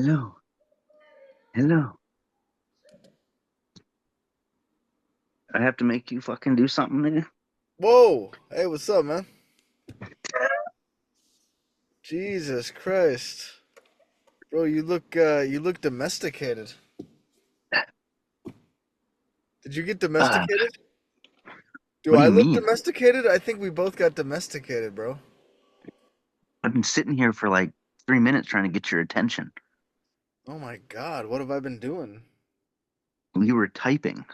Hello. Hello. I have to make you fucking do something, nigga. Whoa! Hey, what's up, man? Jesus Christ, bro, you look domesticated. Did you get Uh, domesticated? Do what do I you look mean? domesticated? I think we both got domesticated, bro. I've been sitting here for like 3 minutes trying to get your attention. Oh my God, what have I been doing? You were typing.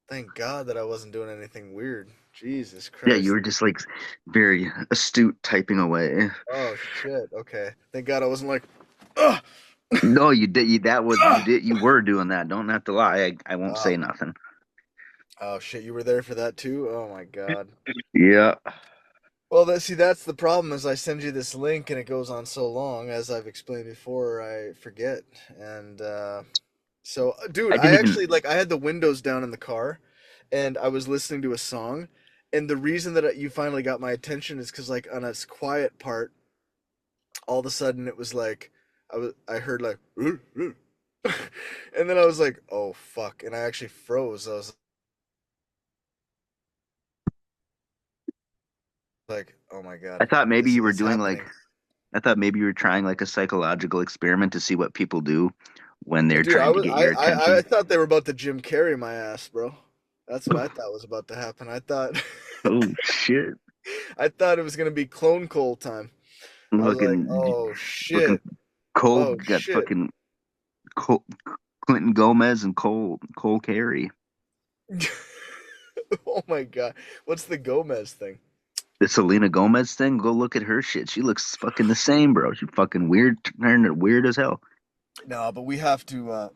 Thank God that I wasn't doing anything weird. Jesus Yeah, you Christ. were just like very astute typing away. Oh shit. Okay. Thank God I wasn't like, ugh, No, you did. You ugh. did. You were doing that. Don't have to lie. I won't Oh, say nothing. oh shit, you were there for that too? Oh my God. Yeah. Well, that's the problem is I send you this link and it goes on so long, as I've explained before, I forget. And dude, I I didn't even. actually I had the windows down in the car, and I was listening to a song, and the reason that you finally got my attention is because like on its quiet part, all of a sudden it was like I heard like, and then I was like, oh fuck, and I actually froze. I was like, oh my I God, thought maybe this you were is doing like. happening. I thought maybe you were trying like a psychological experiment to see what people do when they're Dude, trying to get your I attention. thought they were about to Jim Carrey my ass, bro. That's what I thought was about to happen. I thought Oh shit. I thought it was gonna be Clone Cold time. I was like, Looking, oh looking shit, oh cold. Got shit. fucking Col Clinton Gomez and Cole Carey. Oh my God, what's the Gomez thing? The Selena Gomez thing. Go look at her shit. She looks fucking the same, bro. She fucking weird, turned weird as hell. No, but we have to.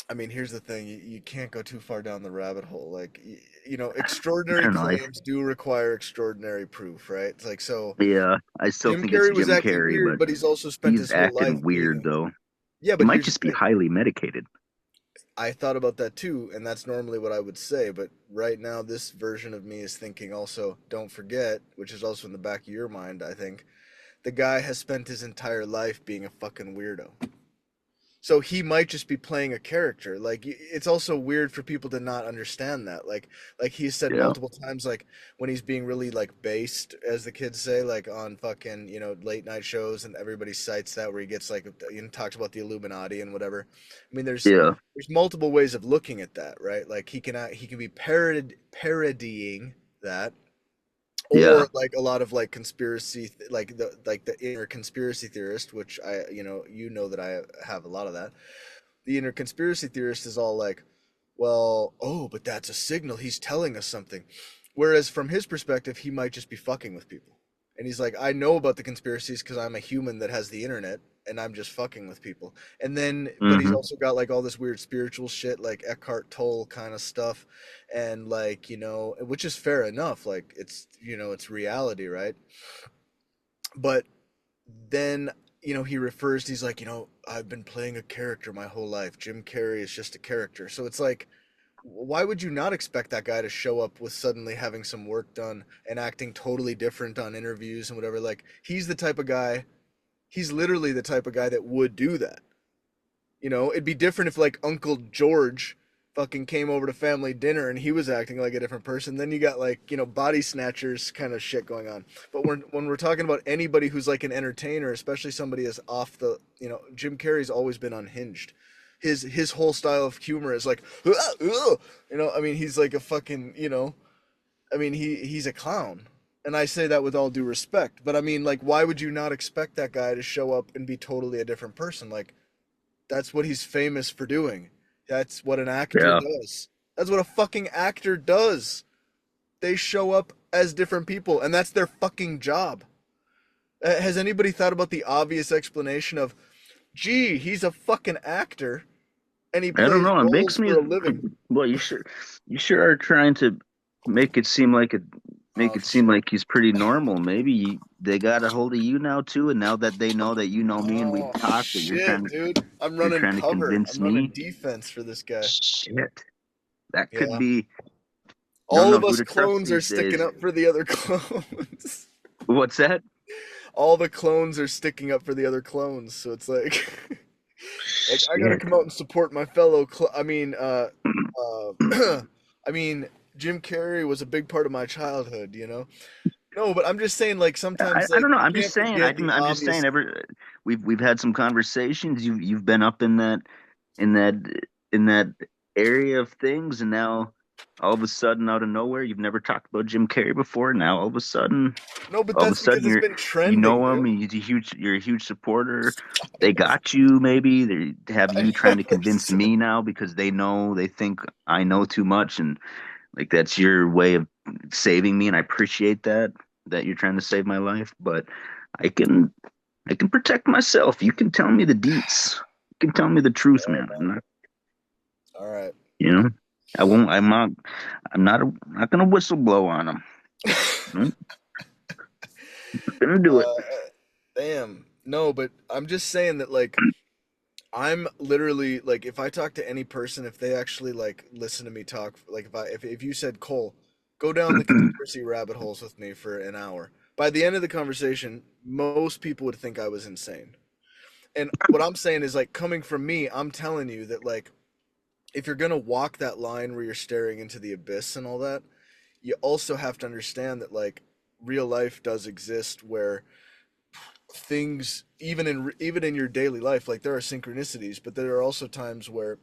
I mean, here's the thing: you can't go too far down the rabbit hole. Like, I extraordinary don't know. claims do require extraordinary proof, right? It's like so. Yeah, I still Jim think it's Carrey was Jim acting Carrey, weird, but but he's also spent he's his whole life acting weird being. though. Yeah, He but might here's the just be thing. highly medicated. I thought about that too, and that's normally what I would say. But right now, this version of me is thinking also, don't forget, which is also in the back of your mind, I think, the guy has spent his entire life being a fucking weirdo. So he might just be playing a character. Like it's also weird for people to not understand that. Like he's said Yeah, multiple times, like when he's being really like based, as the kids say, like on fucking late night shows, and everybody cites that where he gets like talks about the Illuminati and whatever. I mean, yeah, there's multiple ways of looking at that, right? Like he can be parodying that, yeah, or like a lot of like like the inner conspiracy theorist, which I that I have a lot of that. The inner conspiracy theorist is all like, well, oh, but that's a signal, he's telling us something, whereas from his perspective he might just be fucking with people, and he's like, I know about the conspiracies because I'm a human that has the internet, and I'm just fucking with people. And then but he's hmm, also got like all this weird spiritual shit, like Eckhart Tolle kind of stuff, and like which is fair enough, like it's reality, right? But then he refers, he's like, I've been playing a character my whole life, Jim Carrey is just a character. So it's like, why would you not expect that guy to show up with suddenly having some work done and acting totally different on interviews and whatever? Like he's literally the type of guy that would do that. It'd be different if like Uncle George fucking came over to family dinner and he was acting like a different person. Then you got like, body snatchers kind of shit going on. But when we're talking about anybody who's like an entertainer, especially somebody as off the, Jim Carrey's always been unhinged. His whole style of humor is like, I mean, he's like a fucking, I mean, he's a clown. And I say that with all due respect, but I mean, like, why would you not expect that guy to show up and be totally a different person? Like, that's what he's famous for doing. That's what an actor yeah. does. That's what a fucking actor does. They show up as different people, and that's their fucking job. Has anybody thought about the obvious explanation of, gee, he's a fucking actor and he I don't plays know. It roles makes me for a living? well. You sure are trying to make it seem like it, make Oh, it seem shit. like he's pretty normal. Maybe they got a hold of you now too, and now that they know that you know me and we've Oh, talked, that shit, dude. you're trying to convince I'm running me. defense for this guy. Shit, that could Yeah. be. Don't All know of who us to trust clones are these sticking days. up for the other clones. What's that? All the clones are sticking up for the other clones, so it's like Like I gotta Shit. come out and support my fellow. I mean, Jim Carrey was a big part of my childhood. You know. No, but I'm just saying, like I, sometimes, I like don't know. you I'm just can't saying. forget the I'm just obvious. saying. We've had some conversations. You've been up in that in that area of things, and now all of a sudden, out of nowhere, you've never talked about Jim Carrey before. Now No, but all of a that's because sudden it's been you trending, know him, dude. and you're a huge supporter. They got you. Maybe they have I you trying to never convince said. me now because they think I know too much, and like that's your way of saving me, and I appreciate that you're trying to save my life. But I can I can protect myself. You can tell me the deets. You can tell me the truth, All right, man. I'm man. not, All right. you know, I won't. I'm not gonna whistle blow on them. Nope, not gonna do it. Uh, damn. No, but I'm just saying that, like, I'm literally like, if I talk to any person, if they actually like listen to me talk, like, if you said, Cole, go down the conspiracy rabbit holes with me for an hour. By the end of the conversation, most people would think I was insane. And what I'm saying is, like, coming from me, I'm telling you that, like, if you're gonna walk that line where you're staring into the abyss and all that, you also have to understand that, like, real life does exist where things, even in your daily life, like, there are synchronicities, but there are also times where,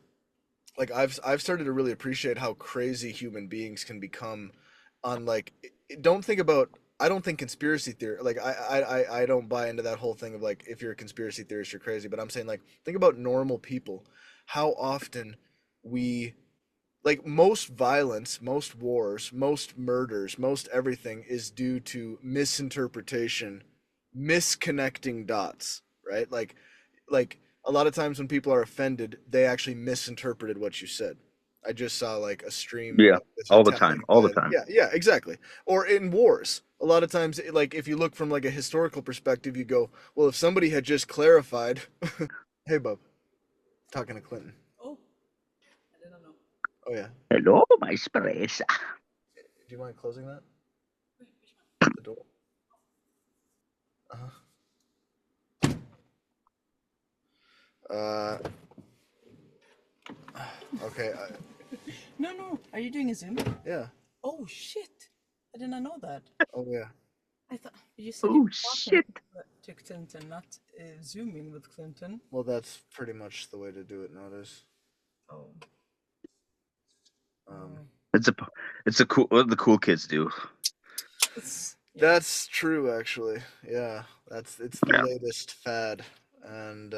like, I've started to really appreciate how crazy human beings can become on, like, don't think about, I don't think conspiracy theory, like, I don't buy into that whole thing of, like, if you're a conspiracy theorist you're crazy, but I'm saying, like, think about normal people, how often we, like, most violence, most wars, most murders, most everything is due to misinterpretation, misconnecting dots, right? Like a lot of times when people are offended, they actually misinterpreted what you said. I just saw like a stream Yeah, of this all the time, Italian all the guy. time. Yeah, yeah, exactly. Or in wars, a lot of times, like if you look from like a historical perspective, you go, well, if somebody had just clarified, hey, bub, talking to Clinton. Oh, I didn't know. Oh yeah, Hello, my Shpresa. do you mind closing that Wait, which one? the door? Uh-huh. Uh, okay. No, no. Are you doing a Zoom? Yeah. Oh shit! I did not know that. Oh yeah. I thought you said you Oh were talking shit. to Clinton, not Zooming with Clinton. Well, that's pretty much the way to do it nowadays. Oh, Um, oh. It's a it's a cool what the cool kids do. It's yeah. that's true, actually. Yeah, it's the Yeah, latest fad, and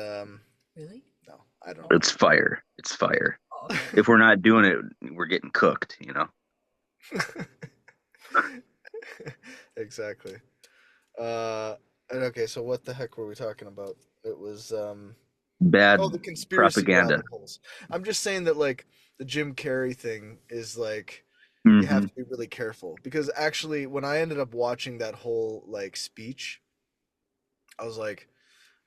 Really? no, I don't Oh, know. it's fire. It's fire. oh okay. If we're not doing it, we're getting cooked, you know? Exactly. Uh, and okay, so what the heck were we talking about? It was oh, Bad the conspiracy propaganda. rabbit holes. I'm just saying that, like, the Jim Carrey thing is like, you have Hmm. to be really careful because actually when I ended up watching that whole like speech, I was like,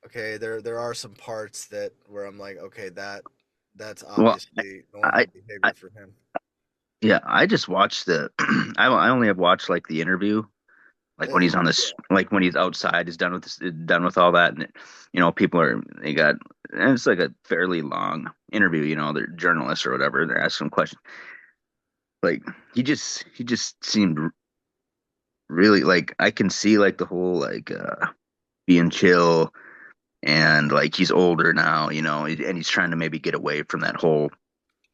okay, there are some parts that where I'm like, okay, that's Well, obviously I, normal I behavior for him. yeah, I just watched the I only have watched like the interview, like when Yeah, he's on this, like when he's outside, is done with this, done with all that, and people are they got, and it's like a fairly long interview. They're journalists or whatever. They're asking him questions. Like he just seemed really like I can see like the whole like being chill and like he's older now, and he's trying to maybe get away from that whole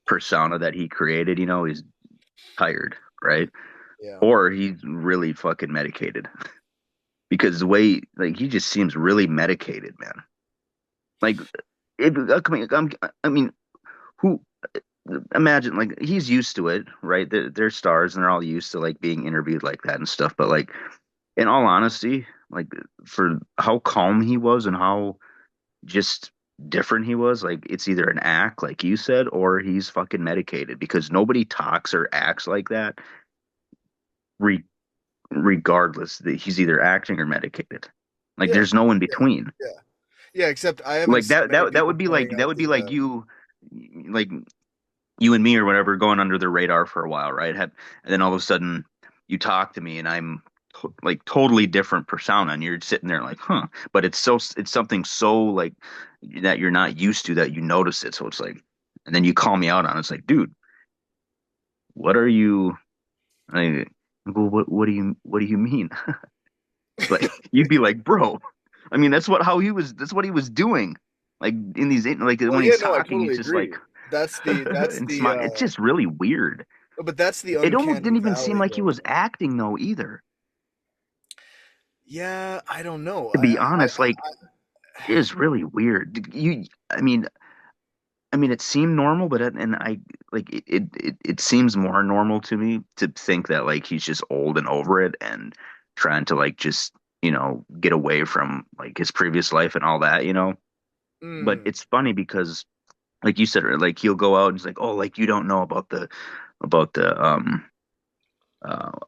persona that he created. He's tired, right? yeah, Or he's really fucking medicated because the way like he just seems really medicated, man. Like I mean, who imagine like he's used to it, right? They're stars and they're all used to like being interviewed like that and stuff. But like in all honesty, like for how calm he was and how just different he was, like it's either an act, like you said, or he's fucking medicated because nobody talks or acts like that, re regardless that he's either acting or medicated. Like yeah, there's no in yeah, between. yeah, yeah. Except I haven't Like seen that many that that people would be pointing like that out would be the. like you, like you and me or whatever going under the radar for a while, right? And then all of a sudden you talk to me and I'm like totally different persona, and you're sitting there like, huh? But it's something so like that you're not used to that you notice it. So it's like, and then you call me out on it. It's like, dude, what are you? I go, what do you mean? Like you'd be like, bro. I mean, that's what he was doing. Like in these like Well, when yeah, he's no, I talking, he's totally just like agree. That's and the smile. It's just really weird. but that's the It almost uncanny didn't even seem valley like he though. was acting though either. Yeah, I don't know. To be honest, like it is really weird. I mean, it seemed normal, but and I like it seems more normal to me to think that like he's just old and over it and trying to like just get away from like his previous life and all that. But mm, it's funny because like you said, like he'll go out and he's like, oh, like you don't know about uh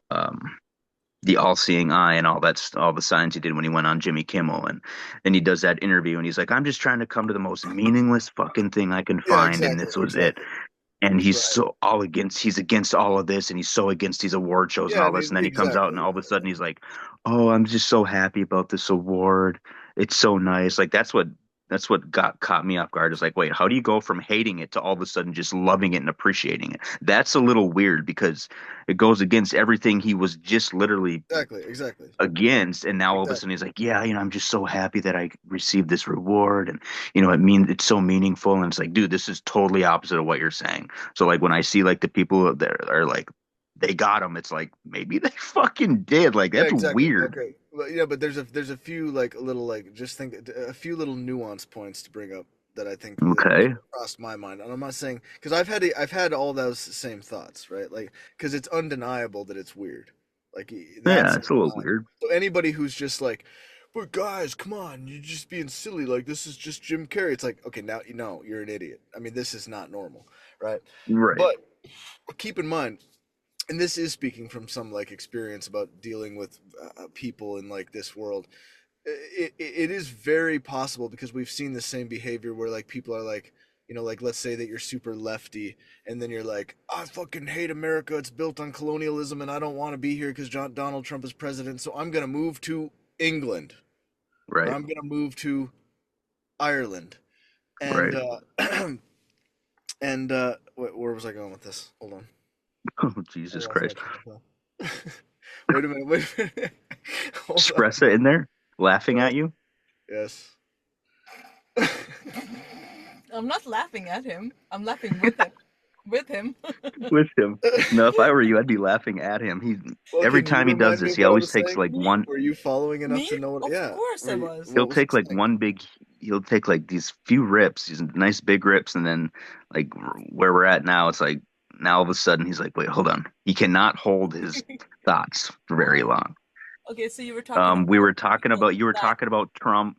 um the all-seeing eye and all the signs he did when he went on Jimmy Kimmel and he does that interview and he's like, I'm just trying to come to the most meaningless fucking thing I can yeah, find and exactly, this was it. exactly. And Right. he's against all of this and he's so against these award shows and Yeah, all this. And then he comes out and exactly. all of a sudden he's like, oh, I'm just so happy about this award. It's so nice. Like that's what got caught me off guard. Is like, wait, how do you go from hating it to all of a sudden just loving it and appreciating it? That's a little weird because it goes against everything he was just literally Exactly, exactly. against, and now all of a sudden Exactly. he's like, yeah, I'm just so happy that I received this reward, and it's so meaningful, and it's like, dude, this is totally opposite of what you're saying. So like when I see like the people that are like they got him, it's like maybe they fucking did. Like Yeah, that's exactly. weird. Okay. Well, yeah, but there's a few like little like just think a few little nuance points to bring up that I think that Okay. crossed my mind. And I'm not saying because I've had all those same thoughts, right? Like because it's undeniable that it's weird. Like Yeah, that's it's a little undeniable. weird. So anybody who's just like, but guys, come on, you're just being silly. Like this is just Jim Carrey. It's like, okay, now you know you're an idiot. I mean, this is not normal, right? Right. But keep in mind, and this is speaking from some like experience about dealing with people in like this world. It is very possible because we've seen the same behavior where like people are like, like let's say that you're super lefty and then you're like, I fucking hate America. It's built on colonialism and I don't want to be here because Donald Trump is president. So I'm gonna move to England or Right. I'm gonna move to Ireland. And Right. where was I going with this? Hold on. Oh, I Jesus lost my Christ. train of thought. Wait a minute. Wait a minute. Hold on. Shpresa in there laughing Yes. at you Yes. I'm not laughing at him. I'm laughing with him. With him. with him. No, if I were you, I'd be laughing at him. Well, Every can you time he does remind me this, of he what I always was takes saying? like Me? one. Were you following enough Me? to know what? Of Yeah. course I Were you, was. He'll what was he take like saying? one big. He'll take like these few rips, these nice big rips, and then like where we're at now, it's like now all of a sudden he's like, wait, hold on. He cannot hold his thoughts for very What? long. Okay, so you were talking We about were talking people about you were that, talking about Trump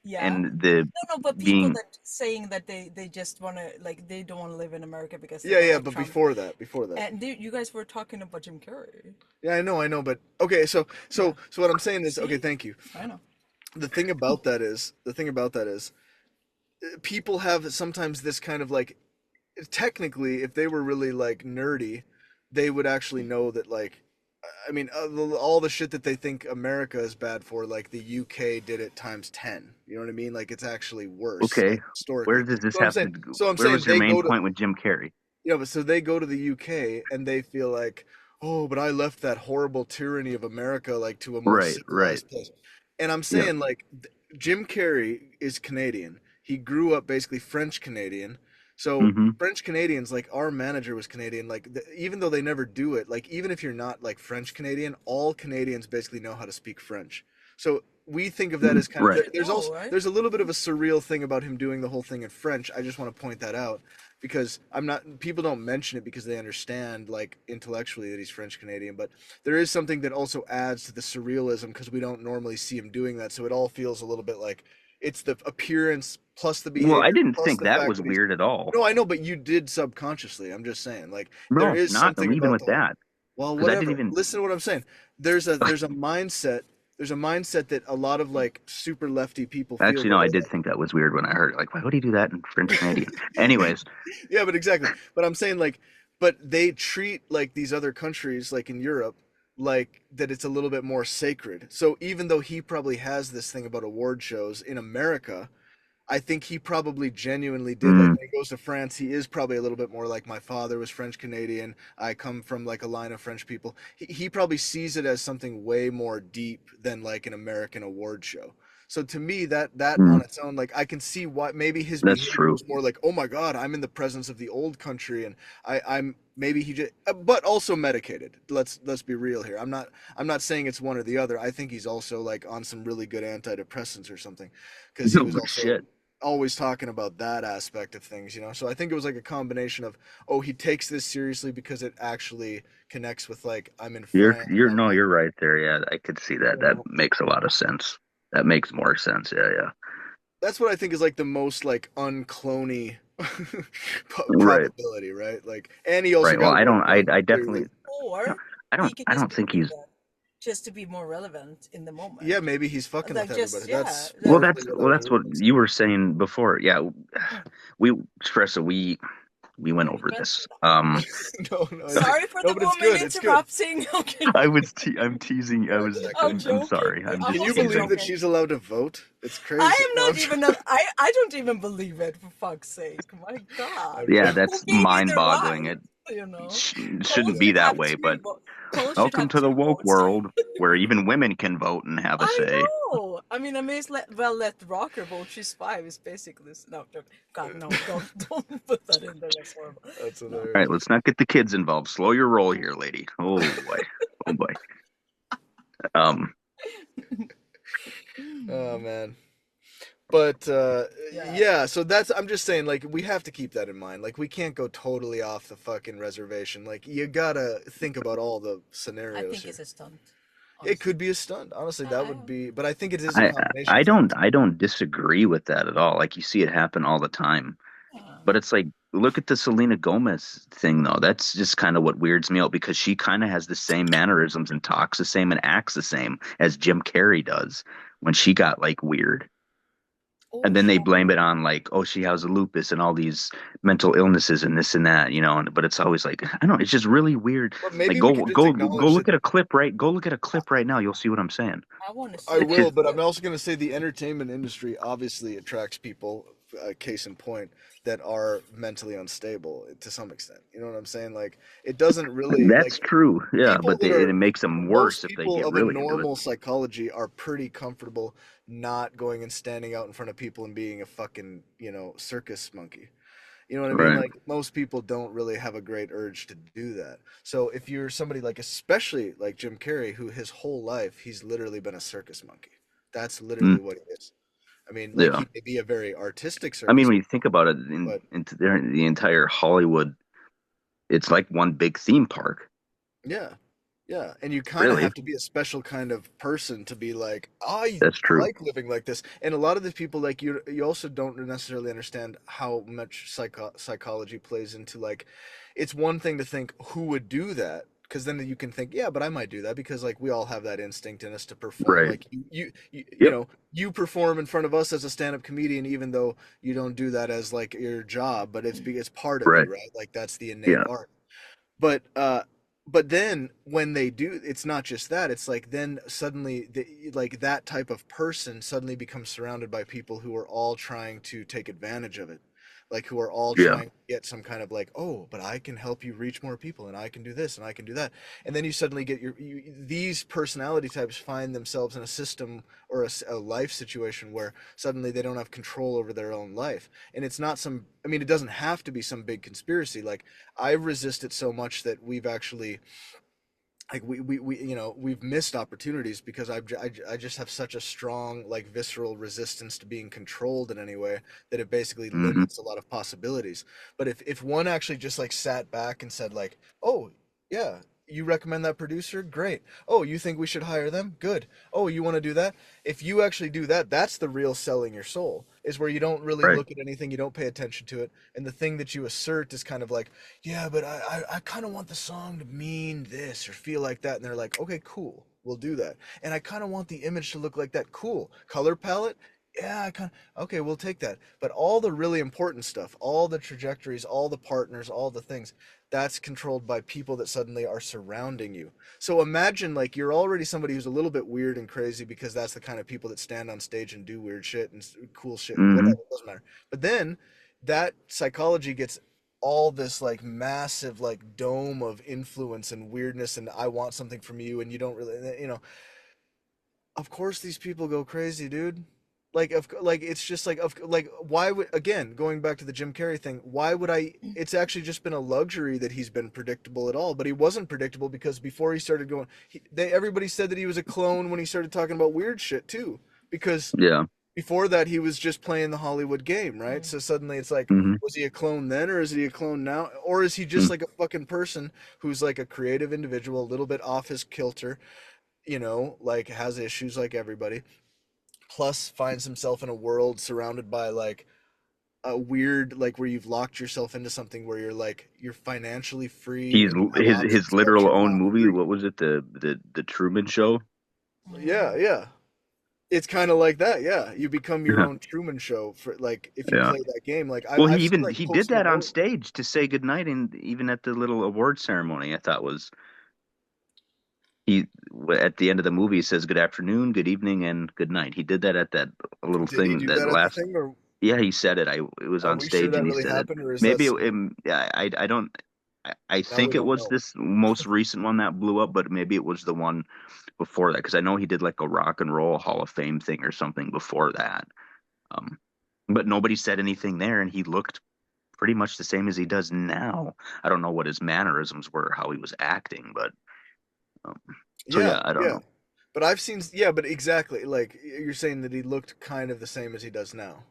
yeah. and the No, no, but people being that saying that they just want to, like, they don't want to live in America because they Yeah, don't yeah. like But Trump. before that. And you guys were talking about Jim Carrey. Yeah, I know. But okay. So, Yeah. so what I'm saying is, okay. See? Thank you. I know. The thing about that is, people have sometimes this kind of like, technically, if they were really like nerdy, they would actually know that like, I mean, all the shit that they think America is bad for, like the UK did it times 10. You know what I mean? Like it's actually worse, okay. like Where historically. does this So I'm have saying, to go? so I'm Where saying was your they main go to, point with Jim Carrey? yeah, but so they go to the UK and they feel like, oh, but I left that horrible tyranny of America like to a more Right, right. civilized place. And I'm Yeah. saying like Jim Carrey is Canadian. He grew up basically French Canadian. So Hmm. French Canadians, like our manager was Canadian. Like even though they never do it, like even if you're not like French Canadian, all Canadians basically know how to speak French. So we think of that as kind of Right. there's No, also right? there's a little bit of a surreal thing about him doing the whole thing in French. I just want to point that out because I'm not people don't mention it because they understand like intellectually that he's French Canadian, but there is something that also adds to the surrealism because we don't normally see him doing that, so it all feels a little bit like it's the appearance plus the Well, I behavior didn't plus think the that fact was that he's weird at all. no, I know, but you did subconsciously. I'm just saying, like there No, is not something even about with the whole. that, Well, because I didn't whatever. even. Listen to what I'm saying. There's a mindset. There's a mindset that a lot of like super lefty people feel Actually, where no, I they're did think that was weird when I heard it. Like, why would he do that in French Canadian? Anyways, yeah, but exactly. But I'm saying like, but they treat like these other countries, like in Europe, like that it's a little bit more sacred. So even though he probably has this thing about award shows in America, I think he probably genuinely did. Like Mm, when he goes to France, he is probably a little bit more like my father was French Canadian. I come from like a line of French people. He probably sees it as something way more deep than like an American award show. So to me, that on mm, its own, like I can see why maybe his that's behavior true. was more like, oh my God, I'm in the presence of the old country, and I'm maybe he just, but also medicated. Let's be real here. I'm not saying it's one or the other. I think he's also like on some really good antidepressants or something, because he No was good also shit. always talking about that aspect of things, you know. So I think it was like a combination of, oh, he takes this seriously because it actually connects with like I'm in France, You're I'm no, like, you're right there. Yeah, I could see that. you That know, makes a lot of sense. That makes more sense. Yeah, yeah. that's what I think is like the most like unclony Right, probability, right? Like, and he also right. Well, got work done I definitely, clearly. no, Or he could I just don't be think doing he's. that just to be more relevant in the Yeah, moment. maybe he's fucking with Like just everybody. yeah, That's Well, that partly what I that's believe. what you were saying before. Yeah, we, Shpresa, we went already over went this. through that. No, Sorry for no, the but it's woman good. It's good. interrupting. Okay. I'm teasing. One second. I'm I'm joking. sorry. I'm I'm Can just you also believe teasing. that joking. she's allowed to vote? It's I crazy. am No, not even I don't even believe it, for fuck's sake. My God. I'm Yeah, Who that's gave you the mind-boggling. right? It You know? shouldn't Coles be should that have way, but three votes. Coles should welcome have to the two woke votes. world where even women can vote and have a I say. know. I mean, I may as well let Rocker vote. She's five. Is basically this. No, God, no, don't put that in there. That's horrible. That's No. All right, hilarious. let's not get the kids involved. Slow your roll here, lady. Oh boy. Oh boy. Um, Oh man. But Yeah, yeah, so that's I'm just saying like we have to keep that in mind. Like we can't go totally off the fucking reservation. Like you gotta think about all the I scenarios think it's here. a stunt. It Honestly, could be a stunt. Honestly, that I, would be, but I think it is a combination I of things. don't disagree with that at all. Like you see it happen all the time. But it's like, look at the Selena Gomez thing, though. That's just kind of what weirds me out because she kind of has the same mannerisms and talks the same and acts the same as Jim Carrey does when she got like weird. And oh, then she they had, blame it on like, oh, she has lupus and all these mental illnesses and this and that, you know. But it's always like, I don't know, it's just really weird. But Like, maybe we could just acknowledge that go look at a clip right now. You'll see what I'm saying. I want to I see It's that will, just but I'm clip. also going to say the entertainment industry obviously attracts people, case in point, that are mentally unstable to some extent. You know what I'm saying? Like, it doesn't really, that's like, true, yeah. people But that it are, makes them most worse if they people get of a really into it. normal psychology are pretty comfortable not going and standing out in front of people and being a fucking, circus monkey. You know what I mean? Right. Like most people don't really have a great urge to do that. So if you're somebody like, especially like Jim Carrey, who his whole life he's literally been a circus monkey. That's literally Mm, what he is. I mean, like yeah. he may be a very artistic I mean, circus when you monkey, think about it, but the entire Hollywood, it's like one big theme park, yeah, yeah. And you kind of really. have to be a special kind of person to be like, I That's true. like living like this. And a lot of the people like you also don't necessarily understand how much psychology plays into like, it's one thing to think who would do that. Because then you can think, yeah, but I might do that because like we all have that instinct in us to perform. Right. Like Yep. you perform in front of us as a stand-up comedian, even though you don't do that as like your job, but it's part of Right. you, right? Like that's the innate Yeah. art. But but then when they do, it's not just that. It's like then suddenly like that type of person suddenly becomes surrounded by people who are all trying to take advantage of it. Like who are all Yeah. trying to get some kind of like, oh, but I can help you reach more people and I can do this and I can do that. And then you suddenly get these personality types find themselves in a system or a life situation where suddenly they don't have control over their own life. And it's not some, I mean, it doesn't have to be some big conspiracy. Like I resist it so much that we've actually like we've missed opportunities because I just have such a strong like visceral resistance to being controlled in any way that it basically Hmm. limits a lot of possibilities. But if one actually just like sat back and said like, oh yeah, you recommend that producer, great. Oh, you think we should hire them, good. Oh, you want to do that? If you actually do that, that's the real selling your soul, is where you don't really Right. look at anything, you don't pay attention to it, and the thing that you assert is kind of like, yeah, but I kind of want the song to mean this or feel like that. And they're like, okay, cool, we'll do that. And I kind of want the image to look like that. Cool. Color palette? Yeah, I kind of, okay, we'll take that. But all the really important stuff, all the trajectories, all the partners, all the things, that's controlled by people that suddenly are surrounding you. So imagine like you're already somebody who's a little bit weird and crazy because that's the kind of people that stand on stage and do weird shit and cool shit, Hmm. whatever, it doesn't matter. But then that psychology gets all this like massive like dome of influence and weirdness and I want something from you and you don't really, of course these people go crazy, dude. Like it's just like why would, again, going back to the Jim Carrey thing, why would I, it's actually just been a luxury that he's been predictable at all, but he wasn't predictable because before he started going, everybody said that he was a clone when he started talking about weird shit too, because Yeah. before that he was just playing the Hollywood game, right? So suddenly it's like, Hmm. was he a clone then or is he a clone now, or is he just like a fucking person who's like a creative individual, a little bit off his kilter, like has issues like everybody, plus finds himself in a world surrounded by like a weird, like where you've locked yourself into something where you're like you're financially free He's and you have his options, but literal you're own not movie. free. What was it? The Truman Show. Yeah, Mm. yeah. It's kind of like that. Yeah, you become your Yeah. own Truman Show for like if you Yeah. play that game. Like Well, I've seen like he did Post that on Malone. stage to say goodnight, and even at the little award ceremony, I thought was he at the end of the movie he says good afternoon, good evening, and good night. He did that at that little Did he thing do that that at the last. thing, or Yeah, he said it. It was are on we sure stage, that and he really said it. happened, or is that Maybe some? yeah, I don't. I Now we think it don't was know. this most recent one that blew up, but maybe it was the one before that because I know he did like a Rock and Roll Hall of Fame thing or something before that. Um, but nobody said anything there, and he looked pretty much the same as he does now. I don't know what his mannerisms were, how he was acting, but um, so Yeah, yeah, I don't yeah. know. But I've seen, yeah, but exactly. Like you're saying that he looked kind of the same as he does now.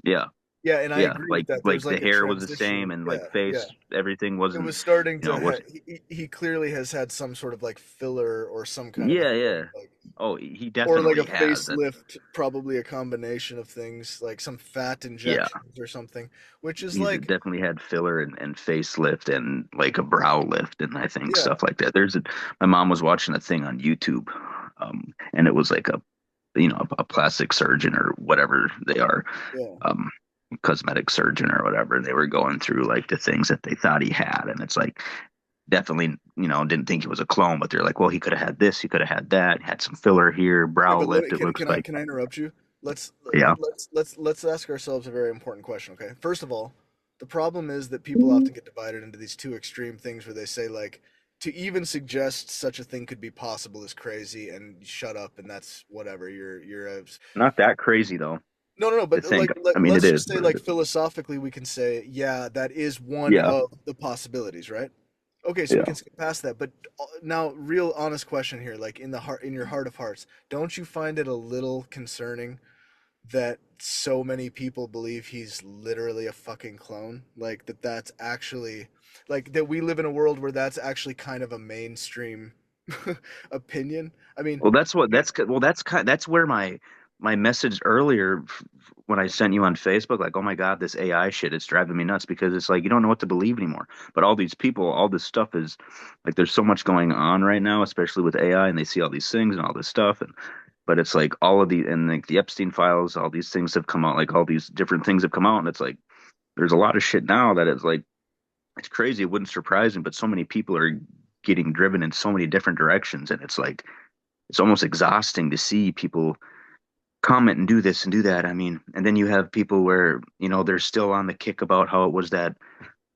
Yeah, Yeah, and I yeah, agree with that. There's like the like a hair was the same transition. and like Yeah, yeah. face, everything It wasn't, was starting you know, to it was he clearly has had some sort of like filler or some kind of a yeah, thing, yeah. like, Oh, he or like a definitely has. That's facelift, probably a combination of things, like some fat yeah. injections or something, which is He's like, definitely had filler and facelift and like a brow lift and I think yeah, stuff like that. My mom was watching a thing on YouTube, and it was like a plastic surgeon or whatever they are, yeah. um, cosmetic surgeon or whatever. They were going through like the things that they thought he had, and it's like definitely didn't think he was a clone, but they're like, well, he could have had this, he could have had that, had some filler here, Okay, brow but let me, lift. It looks can like I interrupt you? Let's yeah. let's ask ourselves a very important question, okay? First of all, the problem is that people often get divided into these two extreme things where they say like to even suggest such a thing could be possible is crazy and shut up and that's whatever. You're a, Not that crazy though no, to but think. I mean, it let's is, just say but like philosophically we can say yeah, that is one yeah, of the possibilities, right? Okay, so we yeah. can skip past that, but now real honest question here, like in the heart, in your heart of hearts, don't you find it a little concerning that so many people believe he's literally a fucking clone? Like that's actually, like that we live in a world where that's actually kind of a mainstream opinion. I mean, Well, that's kind that's where my message earlier when I sent you on Facebook, like, oh my God, this AI shit, it's driving me nuts because it's like you don't know what to believe anymore. But all these people, all this stuff is like there's so much going on right now, especially with AI, and they see all these things and all this stuff, and but it's like all of the and like the Epstein files, all these things have come out, like all these different things have come out, and it's like there's a lot of shit now that is like it's crazy. It wouldn't surprise me, but so many people are getting driven in so many different directions, and it's like it's almost exhausting to see people comment and do this and do that. I mean, and then you have people where, they're still on the kick about how it was that,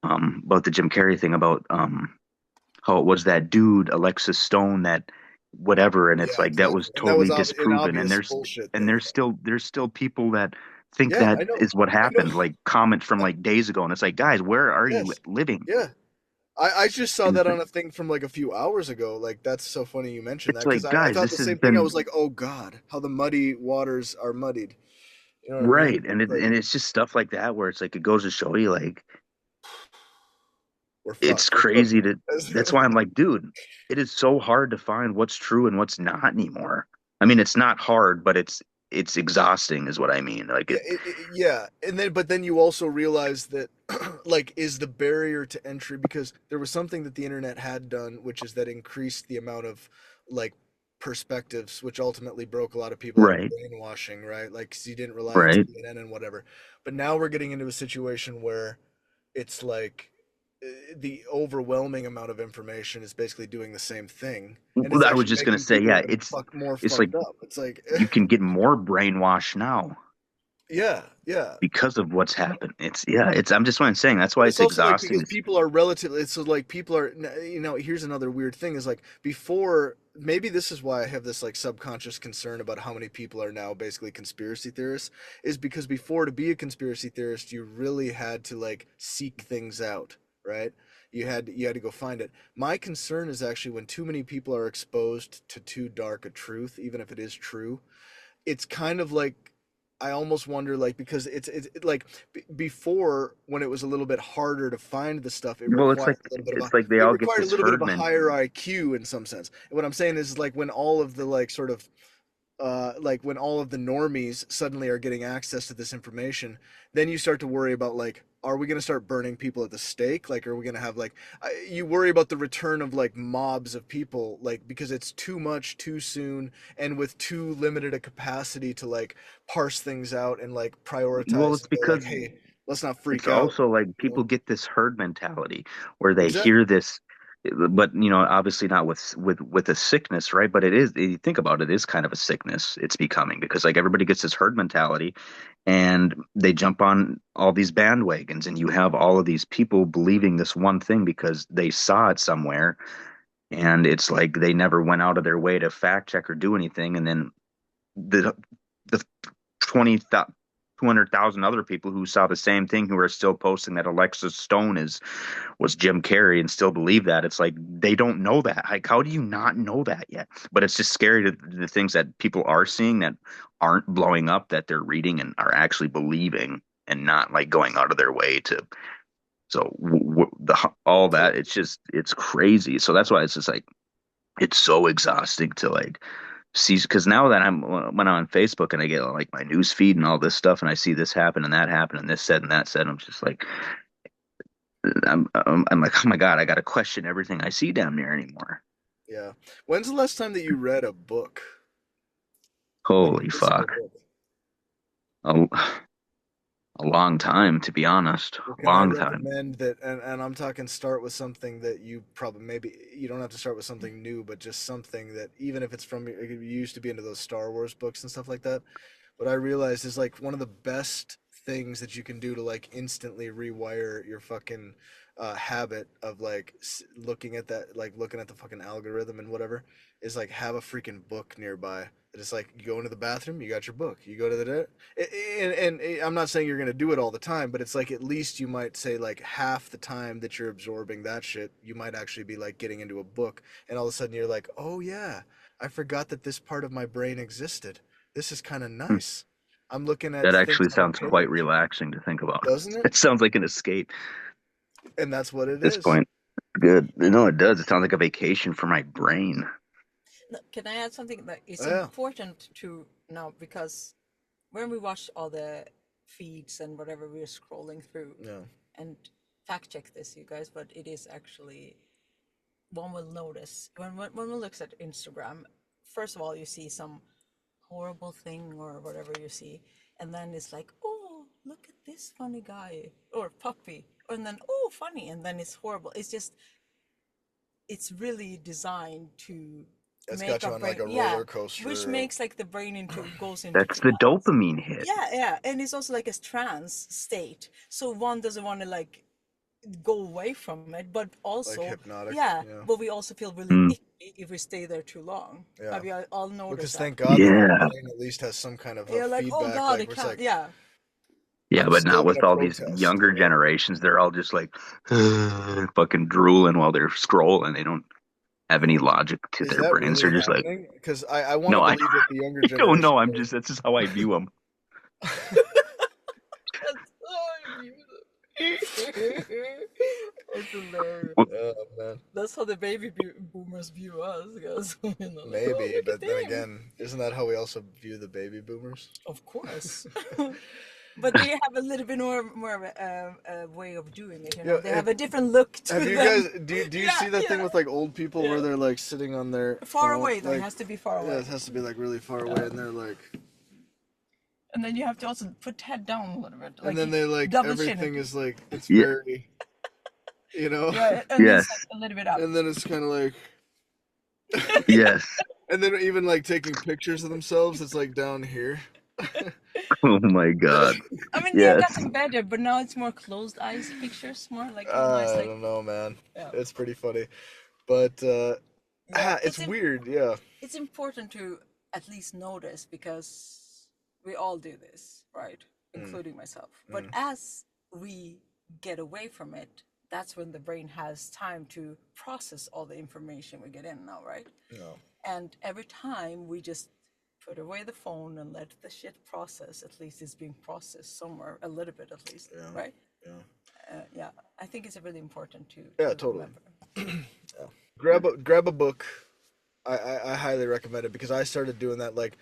about the Jim Carrey thing about, how it was that dude, Alexis Stone, that whatever. And it's yeah, like, that was exactly, and that was totally an disproven. And obvious there's, bullshit and thing. there's still people that think Yeah, that I know, is what I know. happened, like comments from like days ago. And it's like, guys, where are you Yes, living? yeah. I just saw And that it's on like, a thing from like a few hours ago. Like that's so funny you mentioned that it's because like, I guys, thought this the has same thing. I been was like, oh God, how the muddy waters are muddied. You know what I mean? right. And Like it's just stuff like that where it's like, it goes to show you like, we're it's fucked. We're cooked. crazy to that's why I'm like, dude, it is so hard to find what's true and what's not anymore. I mean, it's not hard, but it's exhausting is what I mean. Like Yeah, it yeah, and then but then you also realize that like is the barrier to entry, because there was something that the internet had done, which is that increased the amount of like perspectives, which ultimately broke a lot of people out of Right. brainwashing, right? Like, 'cause you didn't rely on Right. CNN and whatever. But now we're getting into a situation where it's like the overwhelming amount of information is basically doing the same thing, and it's Well, I was actually just gonna making say, people yeah, even more it's like fucked up. It's like, you can get more brainwashed now yeah, yeah. because of what's happened. It's yeah, it's I'm just what I'm saying. That's why But it's it's also like exhausting. because people are relatively, it's so like people are, you know, here's another weird thing is like before, maybe this is why I have this like subconscious concern about how many people are now basically conspiracy theorists, is because before, to be a conspiracy theorist, you really had to like seek things out, right? You had to go find it. My concern is actually when too many people are exposed to too dark a truth, even if it is true, it's kind of like I almost wonder like because like before when it was a little bit harder to find the stuff, Well, it's like they it all get required a this little bit of herd a mentality. higher IQ in some sense. And what I'm saying is like when all of the like sort of like when all of the normies suddenly are getting access to this information, then you start to worry about like, are we going to start burning people at the stake? Like, are we going to have like, you worry about the return of like mobs of people, like, because it's too much too soon and with too limited a capacity to like parse things out and like Well, prioritize it's and go like, because hey, let's not it's freak out, also like you know? people get this herd mentality where they hear Exactly. this, but obviously not with a sickness, right? But it is, you think about it, it is kind of a sickness it's becoming because like everybody gets this herd mentality and they jump on all these bandwagons and you have all of these people believing this one thing because they saw it somewhere and it's like they never went out of their way to fact check or do anything and then the 200,000 other people who saw the same thing who are still posting that Alexis Stone is was Jim Carrey and still believe that. It's like they don't know that. Like, how do you not know that yet? But it's just scary to the things that people are seeing that aren't blowing up that they're reading and are actually believing and not like going out of their way to. So all that it's crazy. So that's why it's just like it's so exhausting to like see because now that when I'm on Facebook and I get like my news feed and all this stuff and I see this happen and that happen and this said and that said, I'm just like I'm like, oh my God, I got to question everything I see down there anymore. Yeah. When's the last time that you read a book, like a Holy physical fuck. book? A, a long time, to be honest. Well, can I Long time. recommend that? And I'm talking start with something that you probably maybe you don't have to start with something new, but just something that even if it's from you used to be into those Star Wars books and stuff like that. What I realized is like one of the best things that you can do to like instantly rewire your fucking habit of like looking at that, like looking at the fucking algorithm and whatever, is like have a freaking book nearby. It's like you go into the bathroom, you got your book. You go to the and I'm not saying you're gonna do it all the time, but it's like at least you might say like half the time that you're absorbing that shit, you might actually be like getting into a book, and all of a sudden you're like, oh yeah, I forgot that this part of my brain existed. This is kind of Hmm. nice. I'm looking at That things actually on a sounds quite page, relaxing to think about. doesn't it? It sounds like an escape And that's what it at this is. point. Good. No, it does. It sounds like a vacation for my brain. No, can I add something that is Oh, yeah. important to know because when we watch all the feeds and whatever we're scrolling through, Yeah. and fact check this, you guys, but it is actually one will notice when one looks at Instagram. First of all, you see some horrible thing or whatever you see, and then it's like, oh, look at this funny guy or puppy, and then oh, funny, and then it's horrible. It's just it's really designed to It's make got our you on like brain, a yeah, roller which coaster. makes like the brain into goes into That's the trance. dopamine hit. Yeah, yeah, and it's also like a trance state, so one doesn't want to like go away from it, but Like also hypnotic. yeah, Yeah. but we also feel really Mm, icky if we stay there too long. Yeah. Have you all noticed Because that? thank God that our yeah. brain at least has some kind of a You're like, oh feedback, god, like it where it's can't, like, yeah. Yeah, I'm but still not gonna with all these protest, younger you know? generations. They're all just like fucking drooling while they're scrolling. They don't have any logic to Is their that brains. really They're just like, happening? Because I want to no, believe that the younger I don't know. generation. I'm just that's just how I view them. That's so beautiful. That's hilarious. Oh man, That's how the baby boomers view us, guys. Like, oh, maybe, look but at then them. again, isn't that how we also view the baby boomers? Of course. but they have a little bit more of a way of doing it. You Yeah, know, they have a different look to have you them. guys do you Yeah, see that thing yeah. with like old people where Yeah. they're like sitting on their Far phone, away though. It like has to be far yeah, away. it has to be like really far away, Yeah. and they're like, And then you have to also put head down a little bit, and like then you they like double chin it. everything is like it's Yeah. very, you know, Yeah, and then Yes. set a little bit up. and then it's kind of like, Yes. and then even like taking pictures of themselves, it's like down here. Oh my God. I mean, they have Yes. gotten better, but now it's more closed eyes pictures, more like a nice, I like, don't know, man. yeah, It's pretty funny, but yeah. it's weird. Yeah. It's important to at least notice because we all do this, right? Mm, Including myself. But mm, as we get away from it, that's when the brain has time to process all the information we get in now, right? no. And every time we just put away the phone and let the shit process, at least it's being processed somewhere, a little bit at least, Yeah. right? Yeah. Yeah, I think it's really important Yeah. to Totally. remember. Yeah. Grab a book. I highly recommend it because I started doing that like,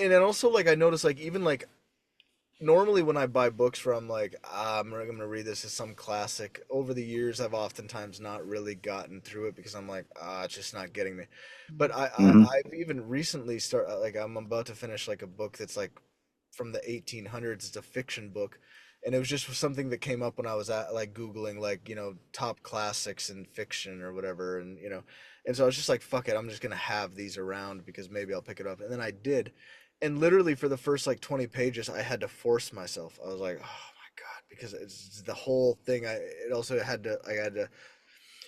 and then also like I noticed like even like normally when I buy books from like I'm gonna read this as some classic. Over the years, I've oftentimes not really gotten through it because I'm like it's just not getting me. But Hmm. I've even recently start like I'm about to finish like a book that's like from the 1800s. It's a fiction book, and it was just something that came up when I was at like Googling like top classics in fiction or whatever, and and so I was just like fuck it, I'm just gonna have these around because maybe I'll pick it up, and then I did, and literally for the first like 20 pages I had to force myself. I was like, oh my god, because it's the whole thing. It also had to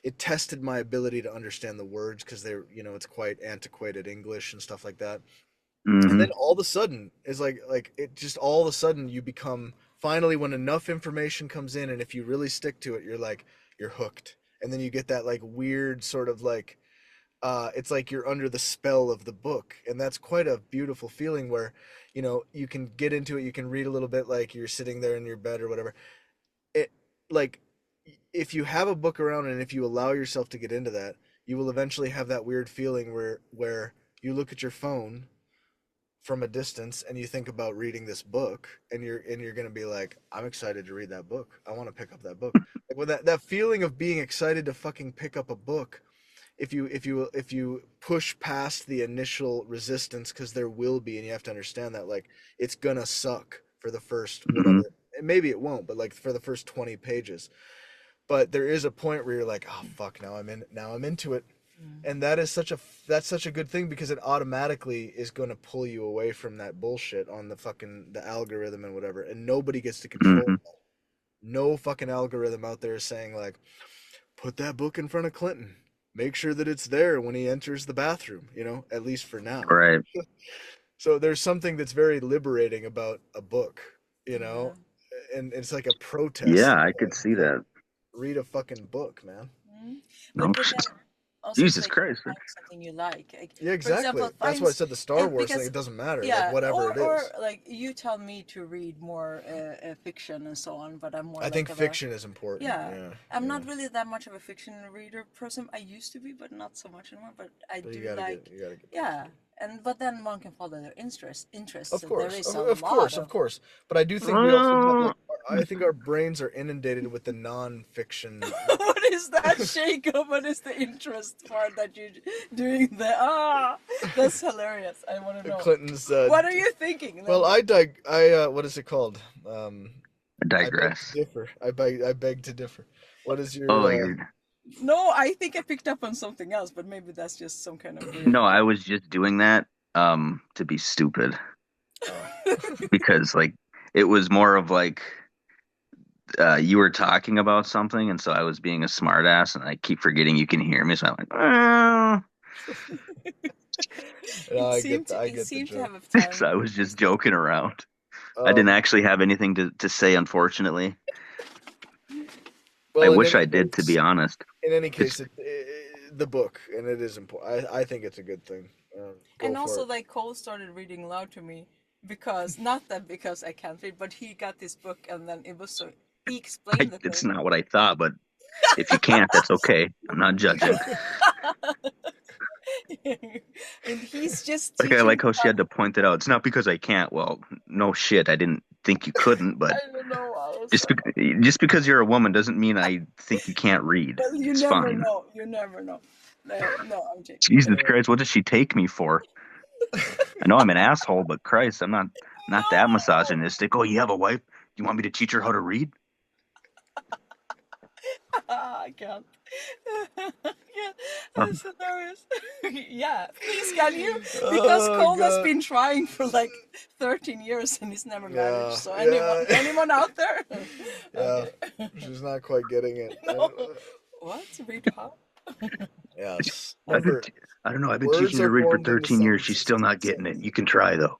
it tested my ability to understand the words because they're it's quite antiquated English and stuff like that. And then Hmm. all of a sudden it's like it just all of a sudden you become finally when enough information comes in and if you really stick to it you're hooked, and then you get that like weird sort of like it's like you're under the spell of the book, and that's quite a beautiful feeling where you can get into it, you can read a little bit like you're sitting there in your bed or whatever. It like if you have a book around and if you allow yourself to get into that, you will eventually have that weird feeling where you look at your phone from a distance and you think about reading this book, and you're going to be like, I'm excited to read that book, I want to pick up that book. Like when that feeling of being excited to fucking pick up a book, if you push past the initial resistance, because there will be, and you have to understand that like it's gonna suck for the first whatever, Hmm. and maybe it won't, but like for the first 20 pages, but there is a point where you're like, oh fuck, now I'm into it. Mm. And that's such a good thing because it automatically is going to pull you away from that bullshit on the algorithm and whatever, and nobody gets to control Hmm. that. No fucking algorithm out there is saying like, put that book in front of Clinton, make sure that it's there when he enters the bathroom, at least for now. Right. So there's something that's very liberating about a book, you know Yeah. and it's like a protest. Yeah, It's I could like, see yo, that. read a fucking book, man. Mm. No, But then also it's Jesus like Christ. find something you like Yeah, for example, exactly. That's why I finds said the Star Wars thing. because It doesn't matter, like yeah, whatever it or is. like you tell me to read more fiction and so on, but I'm more I think like of a fiction is important. yeah. Yeah, I'm yeah. not really that much of a fiction reader person. I used to be, but not so much anymore. But I But do like you gotta get back yeah, to it. and but then one can follow their interests. Of So there course, is a of lot course, of of course. But I do think we also have like, I think our brains are inundated with the non-fiction. what is that, Jacob? What is the interest part that you're doing there? That's hilarious. I want to know. Clinton's. What are you thinking? Well, Then? what is it called? I I beg to digress. differ. I beg to differ. What is Oh, your? you're No, I think I picked up on something else, but maybe that's just some kind of weird. no, I was just doing that to be stupid Oh, because like it was more of like you were talking about something and so I was being a smartass and I keep forgetting you can hear me so I'm like no, I It get the seemed to joke. have a time so I when was it was just joking stupid. around. I didn't Um, actually have anything to say, unfortunately. I well, wish I did, to be honest. in any It's case, the book, and it is important. I think it's a good thing. Go And for also, it. like Cole started reading aloud to me because not that because I can't read, but he got this book and then it was so he explained the it's thing. not what I thought, but if you can't, that's okay. I'm not judging. And he's just Like I teaching like how she had to point it out. It's not because I can't. Well, no shit, I didn't think you couldn't, I but don't know. I was just so... just because you're a woman doesn't mean I think you can't read. Well, you It's never fine. know. You never know. No, no, I'm joking. Jesus Christ, what does she take me for? I know I'm an asshole, but Christ, I'm not that No. misogynistic. Oh, you have a wife? You want me to teach her how to read? I can't. I can't. Um, That's hilarious. Yeah, please can you? Because Oh Cole has god. been trying for like 13 years and he's never managed. Yeah, So anyone, yeah, anyone out there? yeah. Okay. She's not quite getting it. No. What? Read how? Yes. I've been, Remember, I don't know. I've been words teaching her are to read for formed into 13 years. She's sentences. still not getting it. You can try though.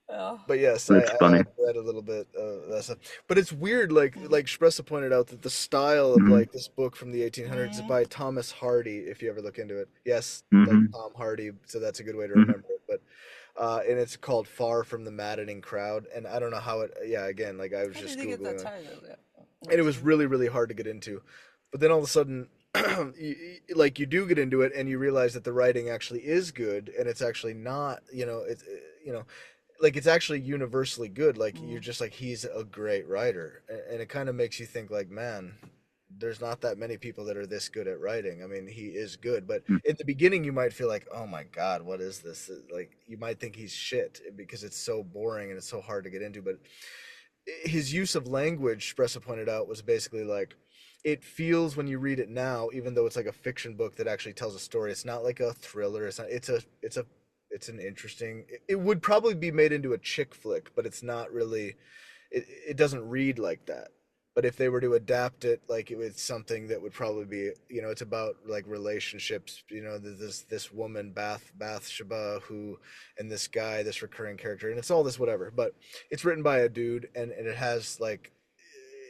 Oh. But yes, That's I funny. have read a little bit of that stuff. But it's weird, like Shpresa pointed out that the style of Hmm. like this book from the 1800s is Mm-hmm. by Thomas Hardy. If you ever look into it, yes, like Hmm. Tom Hardy. So that's a good way to Hmm. remember it. But and it's called Far from the Maddening Crowd. And I don't know how it. Yeah, again, like I was How just did he get that googling it, title? Yeah. and it was Interesting. really really hard to get into. But then all of a sudden. Like you do get into it and you realize that the writing actually is good and it's actually not it's you know like it's actually universally good. Like you're Mm. just like he's a great writer, and it kind of makes you think like, man, there's not that many people that are this good at writing. I mean, he is good, but in the beginning you might feel like, oh my god, what is this? Like you might think he's shit because it's so boring and it's so hard to get into. But his use of language, Spressa pointed out, was basically like it feels when you read it now, even though it's like a fiction book that actually tells a story. It's not like a thriller. It's not. It's an interesting. It would probably be made into a chick flick, but it's not really. It doesn't read like that. But if they were to adapt it, like it was something that would probably be, it's about like relationships. This woman Bathsheba who, and this guy, this recurring character, and it's all this whatever. But it's written by a dude, and it has like,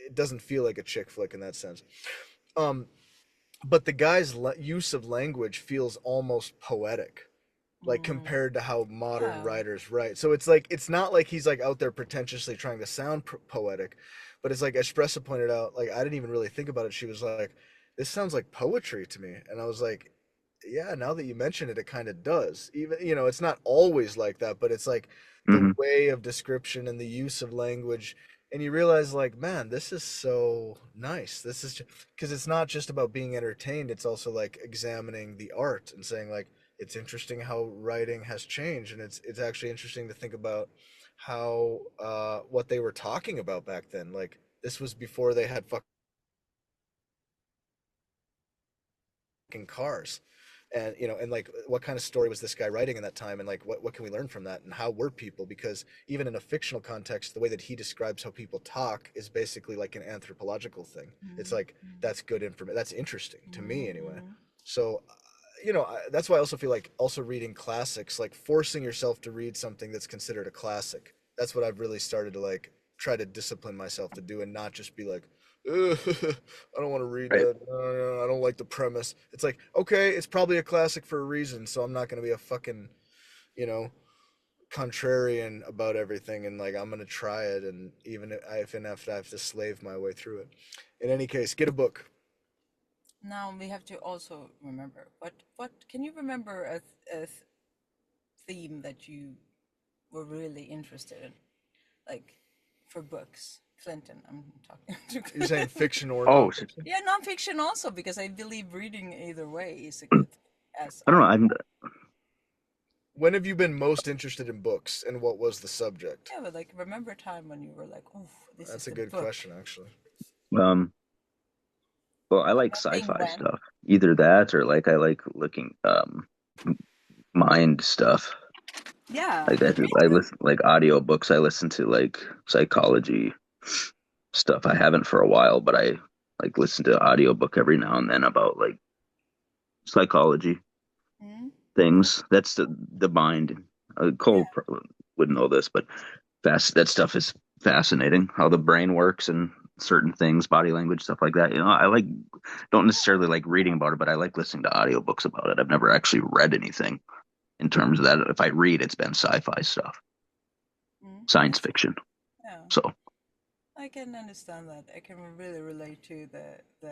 it doesn't feel like a chick flick in that sense. Um, but the guy's use of language feels almost poetic, like Mm. compared to how modern Yeah. writers write. So it's like it's not like he's like out there pretentiously trying to sound poetic, but it's like Espressa pointed out. Like I didn't even really think about it. She was like, "This sounds like poetry to me," and I was like, "Yeah." Now that you mention it, it kind of does. Even it's not always like that, but it's like the Hmm. way of description and the use of language. And you realize, like, man, this is so nice. This is because it's not just about being entertained. It's also like examining the art and saying, like, it's interesting how writing has changed, and it's actually interesting to think about how what they were talking about back then. Like this was before they had fucking cars, and and like what kind of story was this guy writing in that time, and like what can we learn from that, and how were people? Because even in a fictional context, the way that he describes how people talk is basically like an anthropological thing. It's Mm. like that's good information. That's interesting to me anyway. Mm. So that's why I also feel like also reading classics, like forcing yourself to read something that's considered a classic. That's what I've really started to like try to discipline myself to do, and not just be like, "Ugh, I don't want to read Right. that. I don't like the premise." It's like, okay, it's probably a classic for a reason, so I'm not going to be a fucking, you know, contrarian about everything, and like I'm going to try it, and even if I have to slave my way through it. In any case, get a book. Now we have to also remember what can you remember a theme that you were really interested in, like for books? Clinton, I'm talking You're to. saying fiction or Oh, nonfiction? Yeah, nonfiction also because I believe reading either way is a good thing, as I don't know. I When have you been most interested in books, and what was the subject? yeah, but like remember a time when you were like, oh, this is That's a the good book. question, actually. um. Well, I like Nothing sci-fi when. stuff. Either that or like I like looking mind stuff. Yeah, Like me I too. listen like audiobooks. I listen to like psychology stuff. I haven't for a while, but I like listen to audiobook every now and then about like psychology Mm. things. That's the mind. Cole Yeah. probably wouldn't know this, but that stuff is fascinating. How the brain works and certain things, body language, stuff like that. I like don't necessarily like reading about it, but I like listening to audiobooks about it. I've never actually read anything in terms of that. If I read, it's been sci-fi stuff, Mm. science That's fiction. yeah. So, I can understand that. I can really relate to the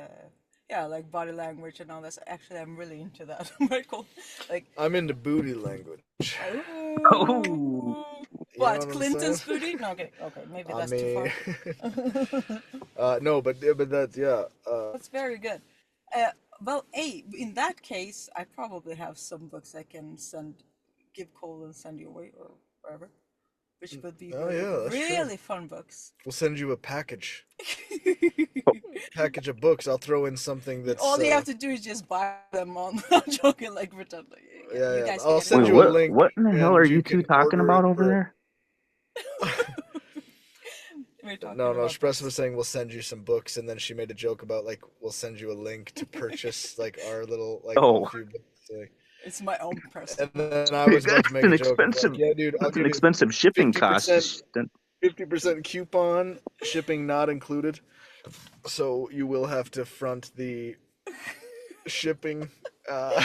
yeah, like body language and all this. Actually, I'm really into that. Michael, like I'm into booty language. oh, oh, You know What, what I'm saying? Clinton's booty? No, okay, okay, maybe I that's too mean, far. no, but that's yeah. That's very good. Uh, well, hey, in that case, I probably have some books I can give Cole and send you away or wherever, which would be Oh yeah, that's true. really fun books. We'll send you a package of books. I'll throw in something that's All you have to do is just buy them on. I'm joking, like pretend. Like, yeah, yeah, you yeah. guys can I'll get it send Wait, for you a free. what? link, What in the hell are and you you two can talking order it about over for. there? We're talking No, about Shpresa books. was saying we'll send you some books, and then she made a joke about like we'll send you a link to purchase like our little like a Oh, few books. Like. It's my own personal And book. then I was about to that's make an a joke of like, expensive. yeah, dude, I'll That's an give you expensive shipping fifty cost. percent 50% coupon, shipping not included. So you will have to front the shipping. Uh,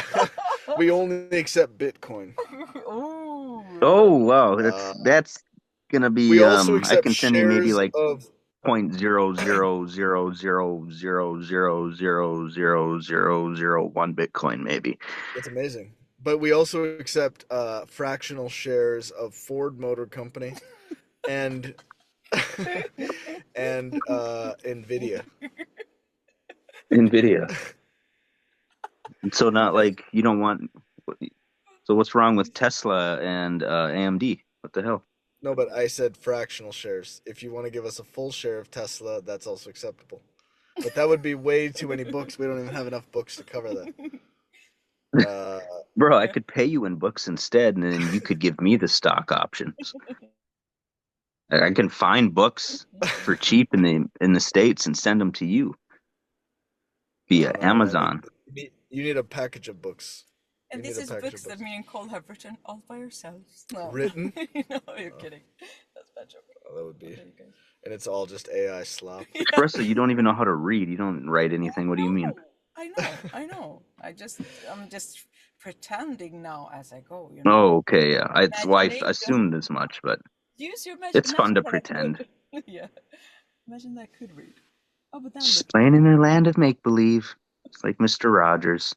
we only accept Bitcoin. Ooh, Oh wow, Uh, that's gonna we be also I accept can send you maybe shares like of. 0.0000000000001 Bitcoin maybe. That's amazing. But we also accept fractional shares of Ford Motor Company and and Nvidia. Nvidia. So not like you don't want. So what's wrong with Tesla and AMD? What the hell? No, but I said fractional shares. If you want to give us a full share of Tesla, that's also acceptable. But that would be way too many books. We don't even have enough books to cover that. Uh, Bro, I yeah. could pay you in books instead, and then you could give me the stock options. I can find books for cheap in the States and send them to you via no, man. Amazon. You need a package of books. You And need this a is package of books that books. me and Cole have written all by ourselves. No, Written? no, you're Oh, kidding. That's a bad joke. that would be. Okay, you guys. And it's all just AI slop. Yeah. Espresso, you don't even know how to read. You don't write Oh anything. What do you mean? no, I know, I know. I'm just pretending now as I go. Oh, okay, yeah. It's why I Imagination. assumed as much, but Use your it's fun imagine to that I pretend. could. Yeah, imagine that I could read. Oh, but now Just look at playing me. in a land of make believe. It's like Mr. Rogers.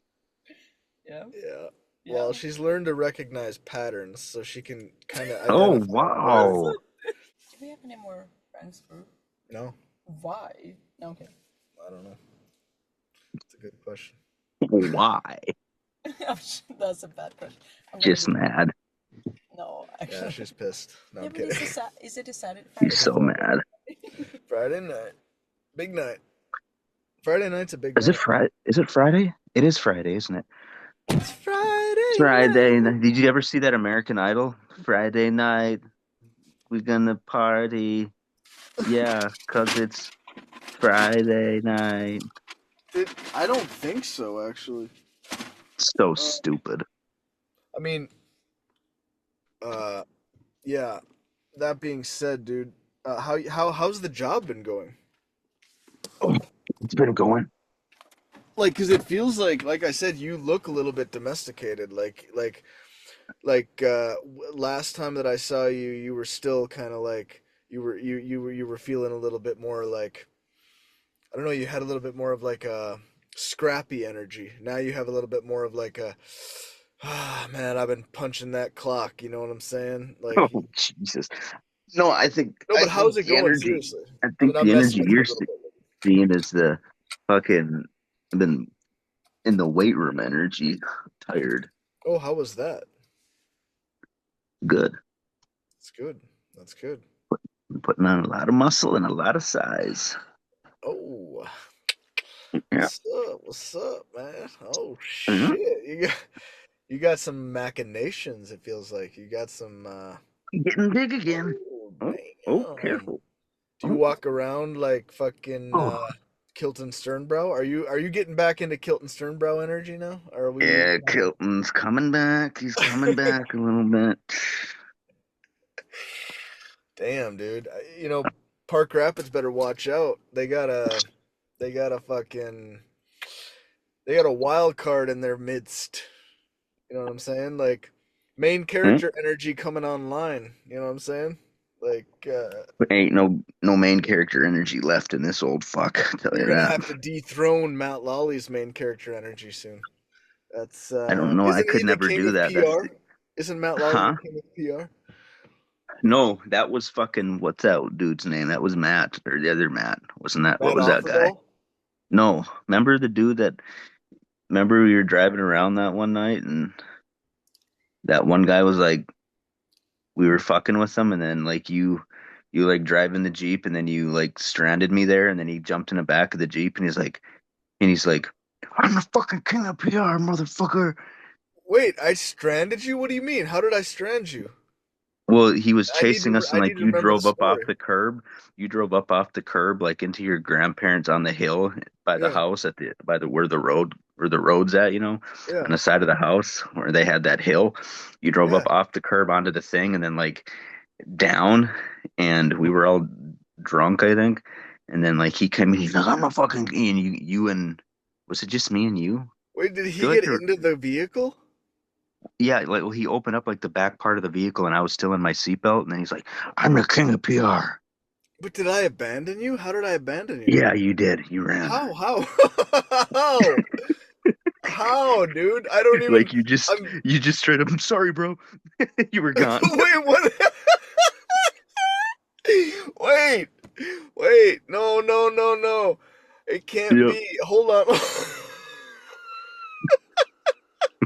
Yeah, Yeah. yeah. Well, she's learned to recognize patterns, so she can kind of Oh, identify where. wow. Do we have any more friends group? No, Why? No, okay. I don't know. It's a good question. Why? That's a bad question. I'm gonna Just go. mad. No, Yeah, actually. she's pissed. No, Yeah, I'm but kidding. is it a Saturday, He's Friday It's a so night? Friday. mad. Friday night. Big night. Friday night's a big Is it night. Friday? Is it Friday? It is Friday, isn't it? It's Friday Friday. night. Did you ever see that American Idol? Friday night, we're gonna party. Yeah, 'cause it's Friday night. I don't think so, actually. So Uh, stupid. I mean, yeah. That being said, dude, how's the job been going? Oh, it's been going. Like, cause it feels like I said, you look a little bit domesticated. Last time that I saw you, you were still kind of like you were feeling a little bit more like I don't know. You had a little bit more of like a scrappy energy. Now you have a little bit more of like a man, I've been punching that clock. You know what I'm saying? Oh Like, Jesus. No, I think no, I but how's think it the going? energy. Seriously. I I think mean, the I'm messing energy with you you're a little bit. seeing is the fucking. I've been in the weight room energy. Tired. Oh, how was that? Good. That's good. That's good. I'm putting on a lot of muscle and a lot of size. Oh, Yeah. what's up? What's up, man? Oh Mhm. shit, you got some machinations. It feels like you got some. Getting big again. Oh Oh, oh, damn! careful. Do you Oh, walk around like fucking oh. Kilton Sternbrow? Are you getting back into Kilton Sternbrow energy now? Or are we? Yeah, Kilton's coming back. He's coming back a little bit. Damn, dude. Park Rapids better watch out. They got a fucking they got a wild card in their midst. You know what I'm saying? Like main Hmm? character energy coming online. You know what I'm saying? Like Ain't no main character energy left in this old fuck. I tell you're you gonna that. have to dethrone Matt Lawley's main character energy soon. That's I don't know. I isn't he could the never king do of that. That's PR? the Isn't Matt Lawley the huh? king of PR? No, that was fucking what's that dude's name? That was Matt or the other Matt. Wasn't that what Matt was that guy? Offerball? No, remember the dude that remember we were driving around that one night and that one guy was like we were fucking with him and then like you like driving the Jeep and then you like stranded me there and then he jumped in the back of the Jeep and he's like I'm the fucking king of PR, motherfucker. Wait, I stranded you? What do you mean? How did I strand you? Well, he was chasing us and I need like to you remember the drove up off story. the curb. You drove up off the curb like into your grandparents on the hill by the Yeah, house at the by the where the road's at, yeah, on the side of the house where they had that hill. You drove yeah. up off the curb onto the thing and then like down and we were all drunk, I think. And then like he came in, he's like, I'm a fucking and you and was it just me and you? I Wait, did he feel like get there into the vehicle? yeah, like well, he opened up like the back part of the vehicle and I was still in my seatbelt and then he's like, I'm the king of PR. But did I abandon you? How did I abandon you? Yeah, you did. You ran. How? How? How? How, dude? I don't even. Like you just I'm. you just straight up, I'm sorry, bro. You were gone. Wait, what? Wait, wait. No, no, no, no. It can't Yep. be. Hold on.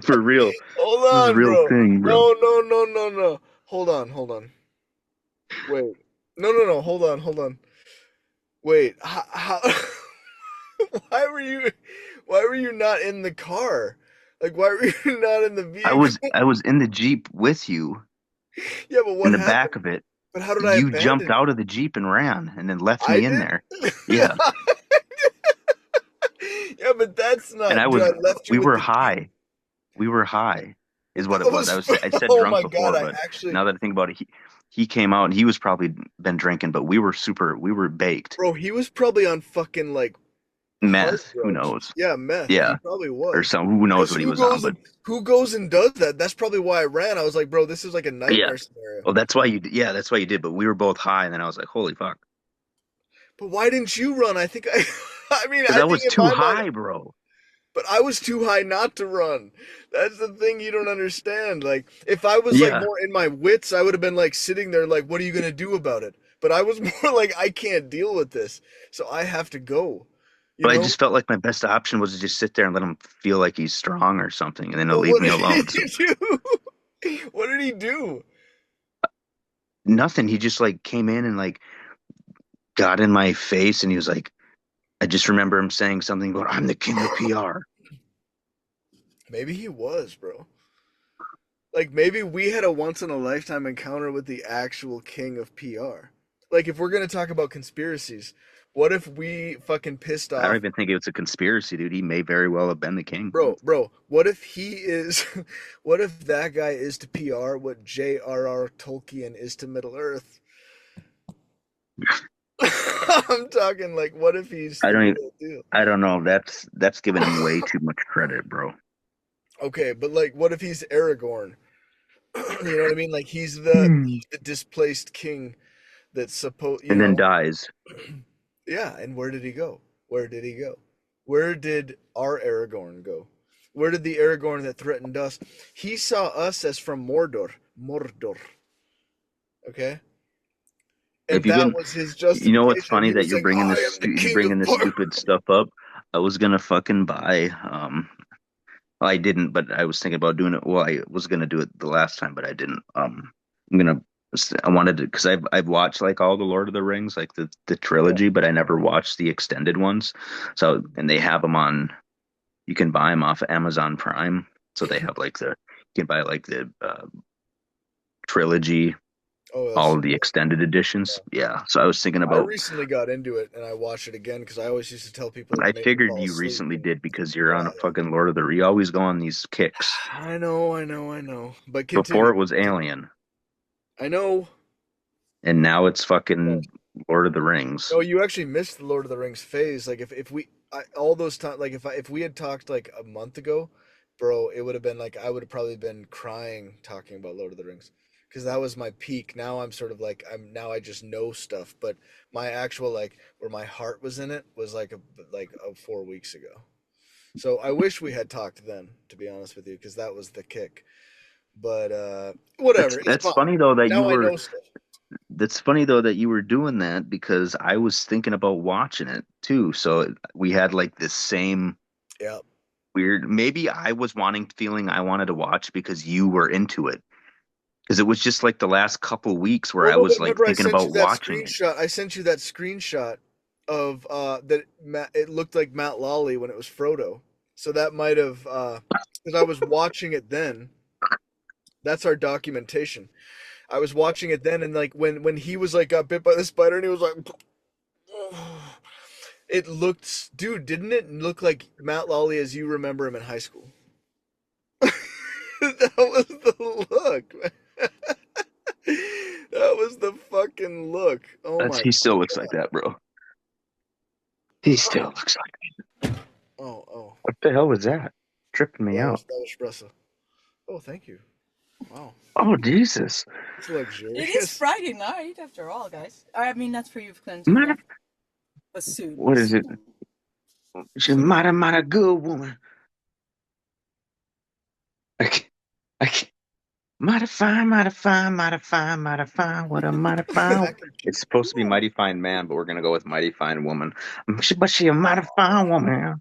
For real. Hold This is a on, real bro. thing, bro. No, no, no, no, no. Hold on, hold on. Wait. No, no, no. Hold on, hold on. Wait. How why were you why were you not in the car? Like why were you not in the vehicle? I was in the Jeep with you Yeah, but in what the back happened? of it. But how did I You jumped abandon out you? of the Jeep and ran and then left I me in did? there. Yeah. Yeah, but that's And not. Dude, I left you we with were the key. high. We were high But is what that it was. was I said oh drunk my God, before, I but actually now that I think about it, he came out and he was probably been drinking, but we were baked. bro, he was probably on fucking like hard Meth, who drugs. knows? Yeah, meth. He Yeah. probably Or was. some who knows Because what he was on, but who goes and does that? That's probably why I ran. I was like, bro, this is like a yeah. nightmare scenario. Well, yeah, that's why you did. But we were both high, and then I was like, holy fuck, But why didn't you run? I think I I mean, because I I think was in too my mind, high, bro. but I was too high not to run. That's the thing you don't understand. Like if I was like Yeah, more in my wits, I would have been like sitting there like, what are you going to do about it? But I was more like I can't deal with this. So I have to go. You but I know? just felt like my best option was to just sit there and let him feel like he's strong or something, and then he'll But leave what me did alone. he So do? What did he do? nothing. He just like came in and like got in my face, and he was like, I just remember him saying something about, "I'm the king of PR." Maybe he was, bro. Like maybe we had a once in a lifetime encounter with the actual king of PR. Like if we're gonna talk about conspiracies, what if we fucking pissed I don't off, even think it was a conspiracy, dude. He may very well have been the king. bro? What if he is? What if that guy is to PR what J.R.R. Tolkien is to Middle Earth? I'm talking like, what if he's I the don't even, real deal? I don't know. That's giving him way too much credit, bro. Okay, but like, what if he's Aragorn? You know what I mean? Like Hmm. he's the displaced king that's supposed, you And then know. dies. Yeah, and where did he go? Where did he go? Where did our Aragorn go? Where did the Aragorn that threatened us? He saw us as from Mordor. Mordor. Okay? If And you've that been, was his you know what's justification. funny He that was like, I am the you're king bringing of this Mordor. stupid stuff up. I was gonna fucking buy, well, I didn't, but I was thinking about doing it. Well, I was gonna do it the last time, but I didn't. I'm gonna, I wanted to, because I've watched like all the Lord of the Rings, like the Yeah. trilogy, but I never watched the extended ones. So, and they have them on, you can buy them off of Amazon Prime. So they have like you can buy like the trilogy, Oh, that's all of so the cool. extended editions. Yeah. Yeah. So I was thinking I about, recently got into it and I watched it again because I always used to tell people to I make me figured fall you asleep. recently And did because you're on yeah, a fucking Lord of the, you always go on these kicks. yeah. I know, I know, I know. But Before continue, it was continue. Alien, I know. and now it's Yeah. fucking Lord of the Rings. No, you actually missed the Lord of the Rings phase. Like if we all those times, like if we had talked like a month ago, bro, it would have been like I would have probably been crying talking about Lord of the Rings because that was my peak. Now I'm sort of like I'm now I just know stuff, but my actual like where my heart was in it was like 4 weeks ago. So I wish we had talked then, to be honest with you, because that was the kick. But whatever, it's That's fine. funny though that you Now I were know stuff. that's funny though that you were doing that because I was thinking about watching it too. So we had like this same Yeah. weird, maybe I was feeling I wanted to watch because you were into it. Because it was just like the last couple weeks where Well, I no, but was like remember I thinking sent about you that watching it. screenshot. I sent you that screenshot of it looked like Matt Lawley when it was Frodo. So that might have because I was watching it then. That's our documentation. I was watching it then, and like when he was like got bit by the spider, and he was like, it looked, dude, didn't it look like Matt Lawley as you remember him in high school? That was the look, man. That was the fucking look. Oh That's my he still looks like god. that, bro. He still looks like Oh. what the hell was that? Tripping me That out. was Shpresa. Oh, thank you. Wow. Oh Jesus. It's It is luxurious. Friday night after all, guys. I mean, not for you, Clinton, Mighty, yet, but soon. what is it? She's a mighty, mighty good woman. I can't, I can't. Mighty fine, mighty fine, mighty fine, mighty fine. What a mighty fine. It's supposed to be mighty fine man, but we're gonna go with mighty fine woman. But she a mighty fine woman.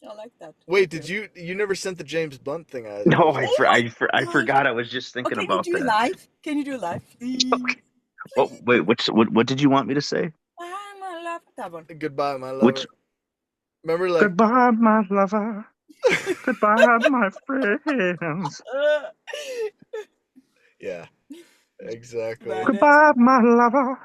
I like that. Wait, Thank did you. you never sent the James Blunt thing I No, was Oh asking? my I god! forgot. I was just Oh, thinking can you about do it that. live? Can you do it live, please? Okay. Oh, wait, what did you want me to say? I'm a love that one. Goodbye, my Which lover. Remember, like, goodbye, my lover. Goodbye, my friends. Uh, yeah, exactly. Badass. Goodbye, my lover.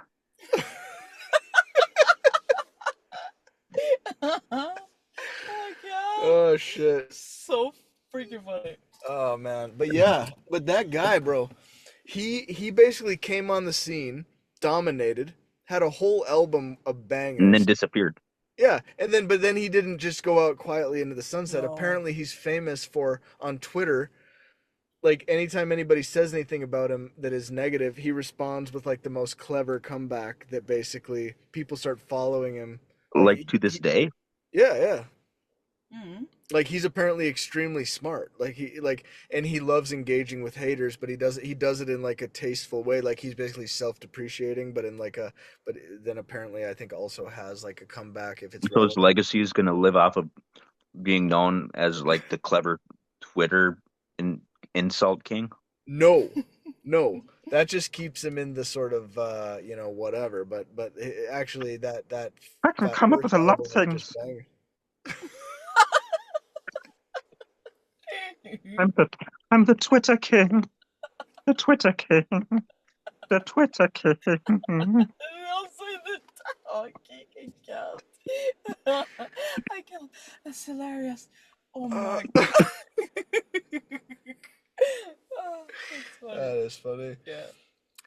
Oh god. Oh shit. So freaking funny. Oh man. But yeah, but that guy, bro, he basically came on the scene, dominated, had a whole album of And then bangers. disappeared. Yeah, and then but then he didn't just go out quietly into the sunset. No. Apparently, he's famous for on Twitter. Like anytime anybody says anything about him that is negative, he responds with like the most clever comeback that basically people start following him. Like Like to this day. yeah. Mm. Like he's apparently extremely smart. And he loves engaging with haters, but he does it in like a tasteful way. Like he's basically self-depreciating, but in like a but then apparently I think also has like a comeback if it's So his relevant. legacy is gonna live off of being known as like the clever Twitter in, insult king. No, no, that just keeps him in the sort of whatever. But actually, that I can that come up first with a lot of album was just things. banging. I'm the I'm the Twitter king. The Twitter king. The Twitter king. Also in the talking, I can't. I can't. That's hilarious. Oh Uh, my god. Oh, that's funny. that is funny. Yeah.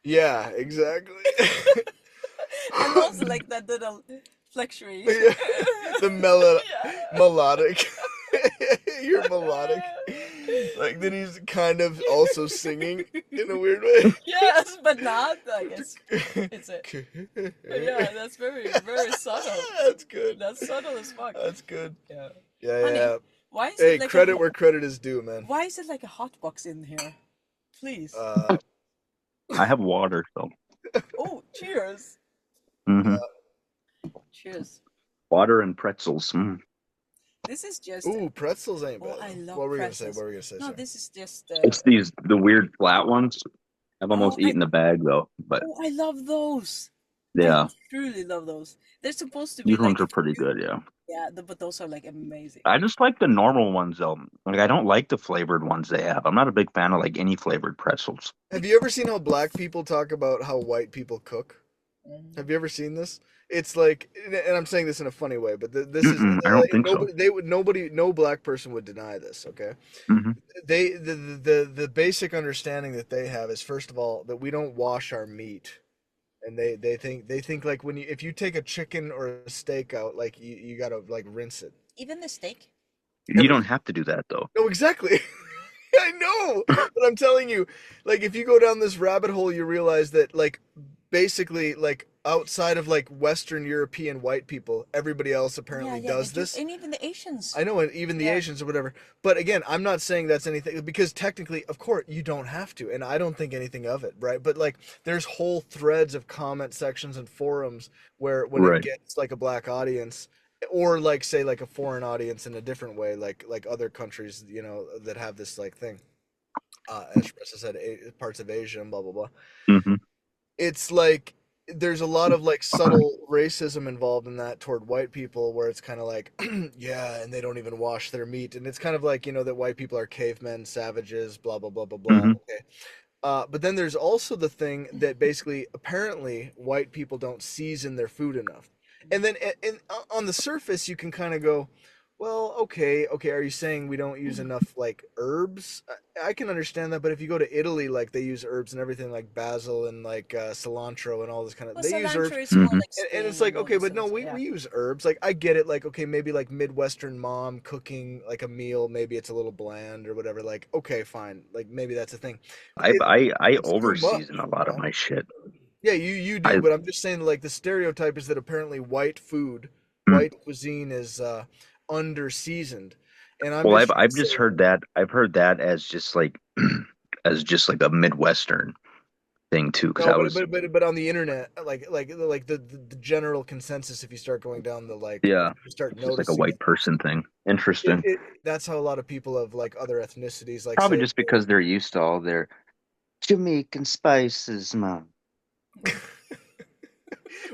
Yeah, exactly. And also like that little fluctuation. Yeah, the Yeah. melodic. You're melodic. Like that he's kind of also singing in a weird way. Yes, but not. I guess it's a. Yeah, that's very, very subtle. That's good. That's subtle as fuck. That's good. Yeah. Yeah, Honey, yeah. why is Hey, it like credit a where credit is due, man. why is it like a hot box in here? Please. Uh, I have water, so Oh, cheers. hmm Cheers. water and pretzels. Mm. This is just. ooh, pretzels ain't Oh, bad. I love What were we gonna say? pretzels. What were we gonna say? No, Sorry. this is just. It's the weird flat ones. I've Oh, almost eaten the bag though, but I love those. I yeah, truly love those. They're supposed to be these like ones are pretty good. Yeah, yeah, but those are like amazing. I just like the normal ones though. Like I don't like the flavored ones they have. I'm not a big fan of like any flavored pretzels. Have you ever seen how black people talk about how white people cook? Mhm. Have you ever seen this? It's like, and I'm saying this in a funny way, but this is I don't think so. no black person would deny this. Okay, Hmm. the basic understanding that they have is first of all that we don't wash our meat, and they think like if you take a chicken or a steak out, like you gotta like rinse it. Even the steak. You don't have to do that though. No, exactly. I know, but I'm telling you, like if you go down this rabbit hole, you realize that like basically like outside of like Western European white people, everybody else Yeah, apparently yeah, does this. and even the Asians. I know, and even the Yeah. Asians or whatever. But again, I'm not saying that's anything because technically, of course, you don't have to, and I don't think anything of it, right? But like, there's whole threads of comment sections and forums where when it Right. gets like a black audience, or like say like a foreign audience in a different way, like other countries, that have this like thing. As Shpresa said, parts of Asia and blah blah blah. Hmm. It's like there's a lot of like subtle racism involved in that toward white people where it's kind of like yeah, and they don't even wash their meat, and it's kind of like that white people are cavemen, savages, blah blah blah blah blah. Hmm. Okay. But then there's also the thing that basically apparently white people don't season their food enough, and then on the surface you can kind of go, well, okay, are you saying we don't use enough like herbs? I can understand that, but if you go to Italy, like they use herbs and everything, like basil and like cilantro and all this kind of, Well, they use herbs, cilantro is more Hmm. like and it's Spain like and all okay, this but sort of no, stuff. we Yeah. use herbs. Like I get it, like okay, maybe like Midwestern mom cooking like a meal, maybe it's a little bland or whatever. Like okay, fine, like maybe that's a thing. But I it's too over season much, a lot of man. my shit. Yeah, you do, I but I'm just saying like the stereotype is that apparently white food, mm. white cuisine is under seasoned. And I'm Well, just trying to I've say just heard that. I've heard that as just like as just like a Midwestern thing too. Because no, I but was, but on the internet, like the general consensus, if you start going down the like, if yeah, you start it's just like a noticing white it, person thing. Interesting. that's how a lot of people of like other ethnicities, like Probably say, just because they're used to all their Jamaican spices, mom.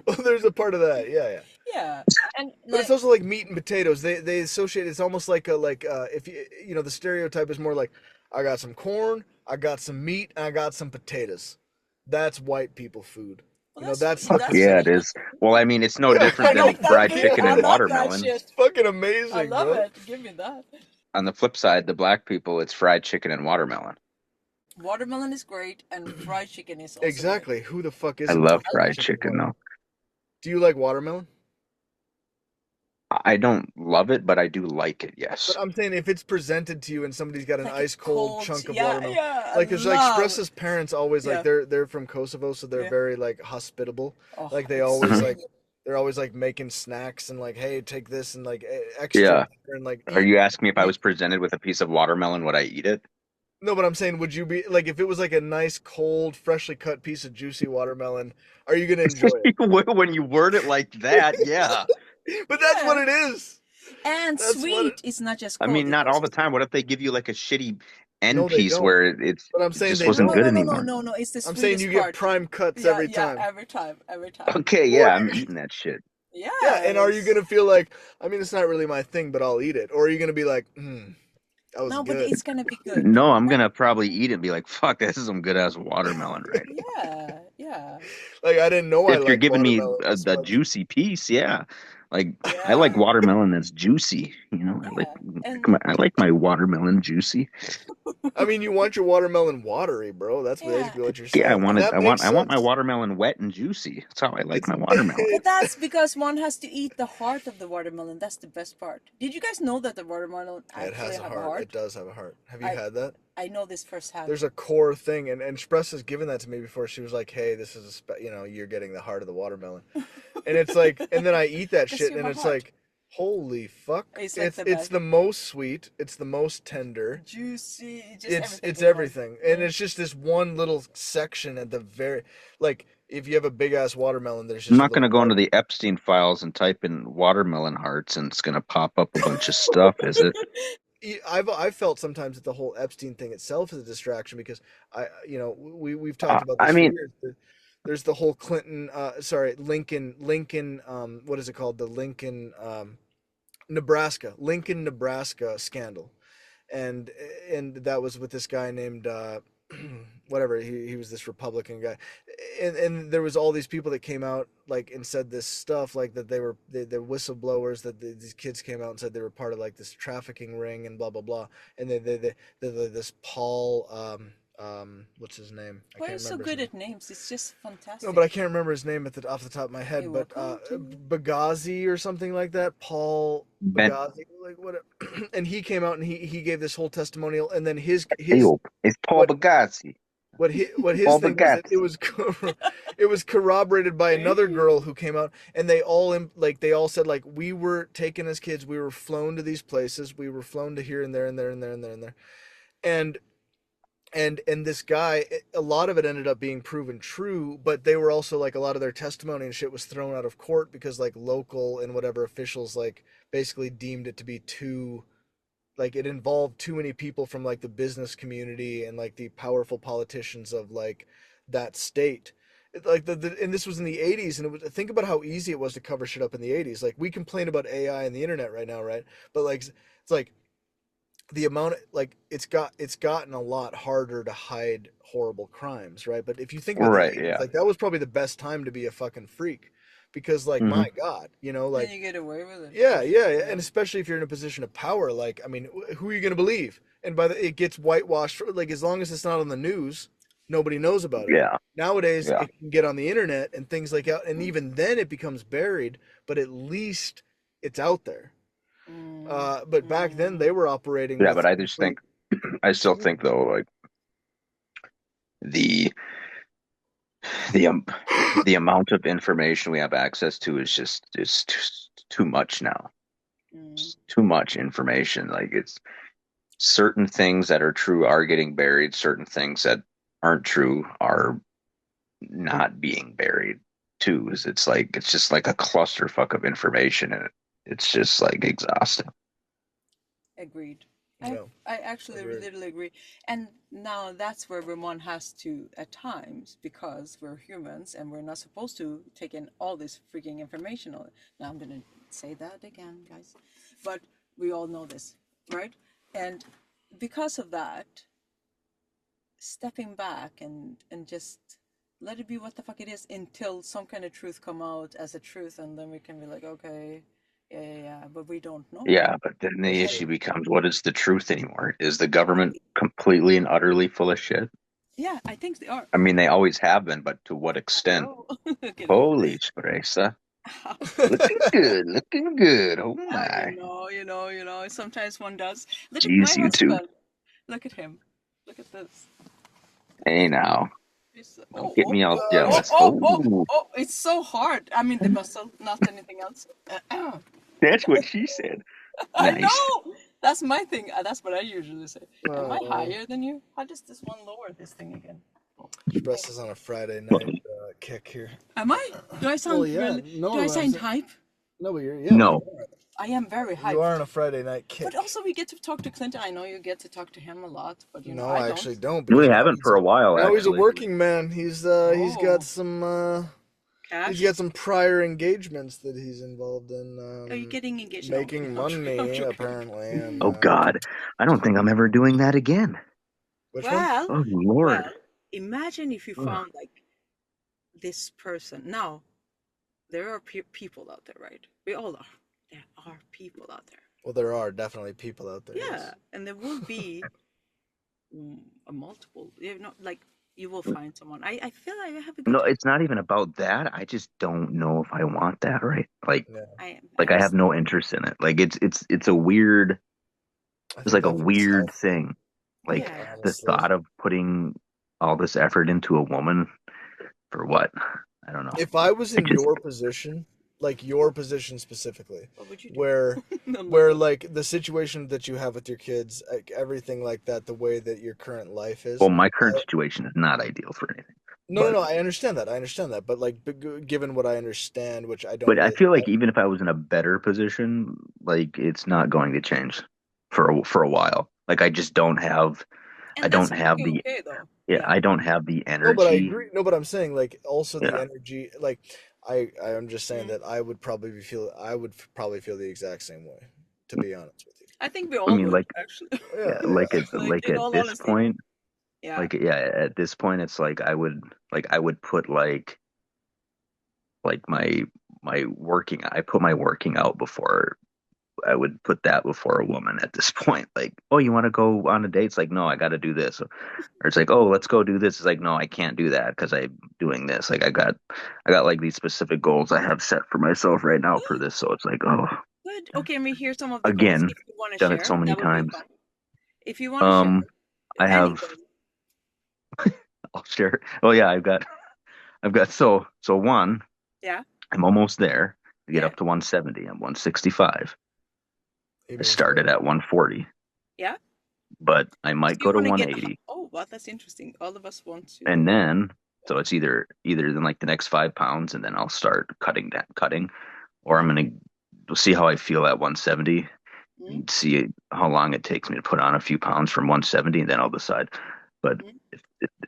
well, there's a part of that, yeah, yeah. Yeah, and But it's like also like meat and potatoes. They associate. It's almost like a like if the stereotype is more like I got some corn, I got some meat, and I got some potatoes. That's white people food. well, That's Fuck that's yeah, essentially. it is. Well, I mean, it's no Yeah, different I than like fucking that fried food. chicken I and amazing. love that watermelon. It's shit. fucking I amazing, love bro. it. Give me that. On the flip side, the black people, it's fried chicken and watermelon. Watermelon is great, and fried chicken is also great. Exactly. Who the fuck I isn't love into I fried like fried chicken and chicken though. watermelon? Do you like watermelon? I don't love it, but I do like it. But Yes. I'm saying if it's presented to you and somebody's got an like a ice cold cold. chunk of Yeah, watermelon, yeah. I like because like love. Expressa's parents always like Yeah, they're from Kosovo, so they're yeah. very like hospitable. Oh, Like they always Mhm. extreme. like they're always like making snacks and like hey take this and like extra Yeah. and like Are eat. you asking me if I eat. was presented with a piece of watermelon, would I eat it? No, but I'm saying would you be like if it was like a nice cold freshly cut piece of juicy watermelon, are you gonna enjoy it? When you word it like that, yeah. But that's what Yeah, it is. and That's what it. sweet is not just I cold; mean, it's not all also the time. sweet. What if they give you like a shitty end No, they piece don't. where But I'm it saying just they wasn't No, good no, don't. no, no, anymore? no, no. It's the I'm saying you sweetest get part. prime cuts Yeah, every yeah. time. Every time, every time. Okay, Or yeah, I'm eating that shit. yeah, and are you Yes. gonna feel like, I mean, it's not really my thing, but I'll eat it, or are you gonna be like, that was No, but good? it's gonna be good. No, I'm And gonna probably eat it and be like, fuck, this is some good ass watermelon right here. yeah, yeah, Like I didn't know I If you're liked giving me watermelon this the much. juicy piece, yeah. Like I yeah, like watermelon that's juicy. yeah. And I like my watermelon juicy. I mean, you want your watermelon watery, bro. That's yeah, basically what you're Yeah, I saying, want and it. that makes I want my sense. watermelon wet and juicy. That's how I like It's my watermelon. but that's because one has to eat the heart of the watermelon. That's the best part. Did you guys know that the watermelon it actually has a have a heart. It heart? does have a heart. Have you I had that? I know this firsthand. There's a core thing, and Spress has given that to me before. She was like, "Hey, this is you're getting the heart of the watermelon," and it's like, and then I eat that Because shit, you and have a it's heart. like, holy fuck! It's like the It's best. the most sweet. It's the most tender. Juicy, just everything It's in one. everything, and it's just this one little section at the very like if you have a big ass watermelon, there's I'm just a not little gonna go part into of it. the Epstein files and type in watermelon hearts and it's gonna pop up a bunch of stuff, is it? I've felt sometimes that the whole Epstein thing itself is a distraction because we've talked about I this for mean, years. There's the whole Clinton, sorry, Lincoln, what is it called? The Lincoln, Nebraska scandal, and and that was with this guy named whatever he was this Republican guy, and there was all these people that came out like and said this stuff like that they're whistleblowers that these kids came out and said they were part of like this trafficking ring and blah blah blah, and this Paul what's his name? I Why are you can't so remember his good name. at names? It's just No, but I fantastic. can't remember his name off the top of my You're head. But welcome to. Bagazi or something like that. Paul Ben Bagazi, like what? And he came out and he gave this whole testimonial, and then his Ayob. It's Paul what Bagazi. what his All the thing was that cats. it was corroborated by another girl who came out, and they all said like we were taken as kids, we were flown to these places, we were flown to here and there and there and there and there and there, and and this guy, a lot of it ended up being proven true, but they were also like a lot of their testimony and shit was thrown out of court because like local and whatever officials like basically deemed it to be too, like it involved too many people from like the business community and like the powerful politicians of like that state. Like and this was in the 80s, and it was, think about how easy it was to cover shit up in the 80s. Like we complain about AI and the internet right now, right? But like it's like the amount, like it's gotten a lot harder to hide horrible crimes, right? But if you think about the Right. 80s, Yeah. like that was probably the best time to be a fucking freak, because like Hmm. my god, And like you get away with it. yeah, yeah, yeah. Yeah. And especially if you're in a position of power, like I mean, who are you going to believe? And by the, it gets whitewashed. Like as long as it's not on the news, nobody knows about it. Yeah. Nowadays, Yeah. it can get on the internet and things like that, and even then it becomes buried. But at least it's out there. Mm, But back then mm, they were operating Yeah. with But I just complete. think, I still think though, like the the um, the amount of information we have access to is just is too much now. mm. It's too much information. Like it's certain things that are true are getting buried. Certain things that aren't true are not being buried too. It's like it's just like a clusterfuck of information, and it's just like exhausting. Agreed. I No, I actually agreed. literally agree. And now that's where everyone has to at times, because we're humans and we're not supposed to take in all this freaking information. Now I'm gonna say that again, guys. But we all know this, right? And because of that, stepping back and just let it be what the fuck it is until some kind of truth come out as a truth, and then we can be like, okay, yeah, yeah, yeah, but we don't know. Yeah, but then For the And issue sure. becomes what is the truth anymore? Is the government completely and utterly full of shit? yeah, I think they are. I mean, they always have been, but to what extent? Hello. Look at him. Holy Shpresa. Looking good, looking good. Oh You my. know, sometimes one does. Look at my Jeez, you two. husband. Look at him. Look at this. Hey now. Don't Oh, get oh, me all oh, oh, jealous. oh, oh, Oh, oh, it's so hard. I mean, the muscle, not anything else. that's what she said. I Nice. know. That's my thing. That's what I usually say. Am I Uh, higher than you? How does this one lower this thing again? Express is on a Friday night kick here. Am I? Do I Well, sound yeah, really? Do I no, sound hype? no, but you're yeah, No, I am very you are hyped. on a Friday night But kick. also, we get to talk to Clinton. I know you get to talk to him a lot, but No, I I don't. actually don't, we because haven't for a while, now he's a actually. working man. He's got Oh, some he's cash? got some prior engagements that he's involved in, Are you getting engaged? No, making I'm money joking. apparently, and Oh God, I don't think I'm ever doing that again. which one? Well, Oh Lord. imagine if you Ugh. found like this person. Now, there are people out there, right? We all are. There are people out there. Well, there are definitely people out there. Yes. Yeah, and there will be a multiple. You know, like you will find someone. I feel like I have a good No, time. it's not even about that. I just don't know if I want that, right? Yeah, I I have understand. no interest in it. Like it's a weird, I it's think like a that's what's weird healthy, thing. Like Yeah, the honestly. thought of putting all this effort into a woman for what? I don't know. If I was I in just your position, like your position specifically, what would you do? where I'm like, where like the situation that you have with your kids, like everything like that, the way that your current life well, is. my current I, situation is not ideal for anything. no, no, But no. I understand that. I understand that. But like, given what I understand, which I don't but I really feel like have. even if I was in a better position, like it's not going to change for a while. Like I and that's don't have actually the okay though. yeah, Yeah. I don't have the No, but I energy. agree. No, but I'm saying like also the Yeah. energy. Like I'm just saying Mm. that I would probably feel the exact same way. To be honest with you. I think we I all mean would like actually. yeah, Yeah, yeah. Like like in at all this honesty. point, Yeah. at this point it's like I would put like my working I put my working out before I would put that before a woman at this point. Like, oh, you want to go on a date? It's like, no, I got to do this. Or it's like, oh, let's go do this. It's like, no, I can't do that because I'm doing this. Like, I got like these specific goals I have set for myself right now for this. So it's like, oh, Good. Okay, let me hear some of the goals again, if you want to done it share. so many That would be times. fun. If you want to share Um, I any have goal. I'll share. Oh yeah, I've got so one. Yeah. I'm almost there to get Yeah. up to 170. I'm 165. I Even started at 140, Yeah. but I So might you go to want to get, 180, oh, well, that's interesting. All of us want and to. then so it's either in like the next 5 pounds, and then I'll start cutting, or I'm Mm, gonna see how I feel at 170 mm, and see how long it takes me to put on a few pounds from 170, and then I'll decide. But mm.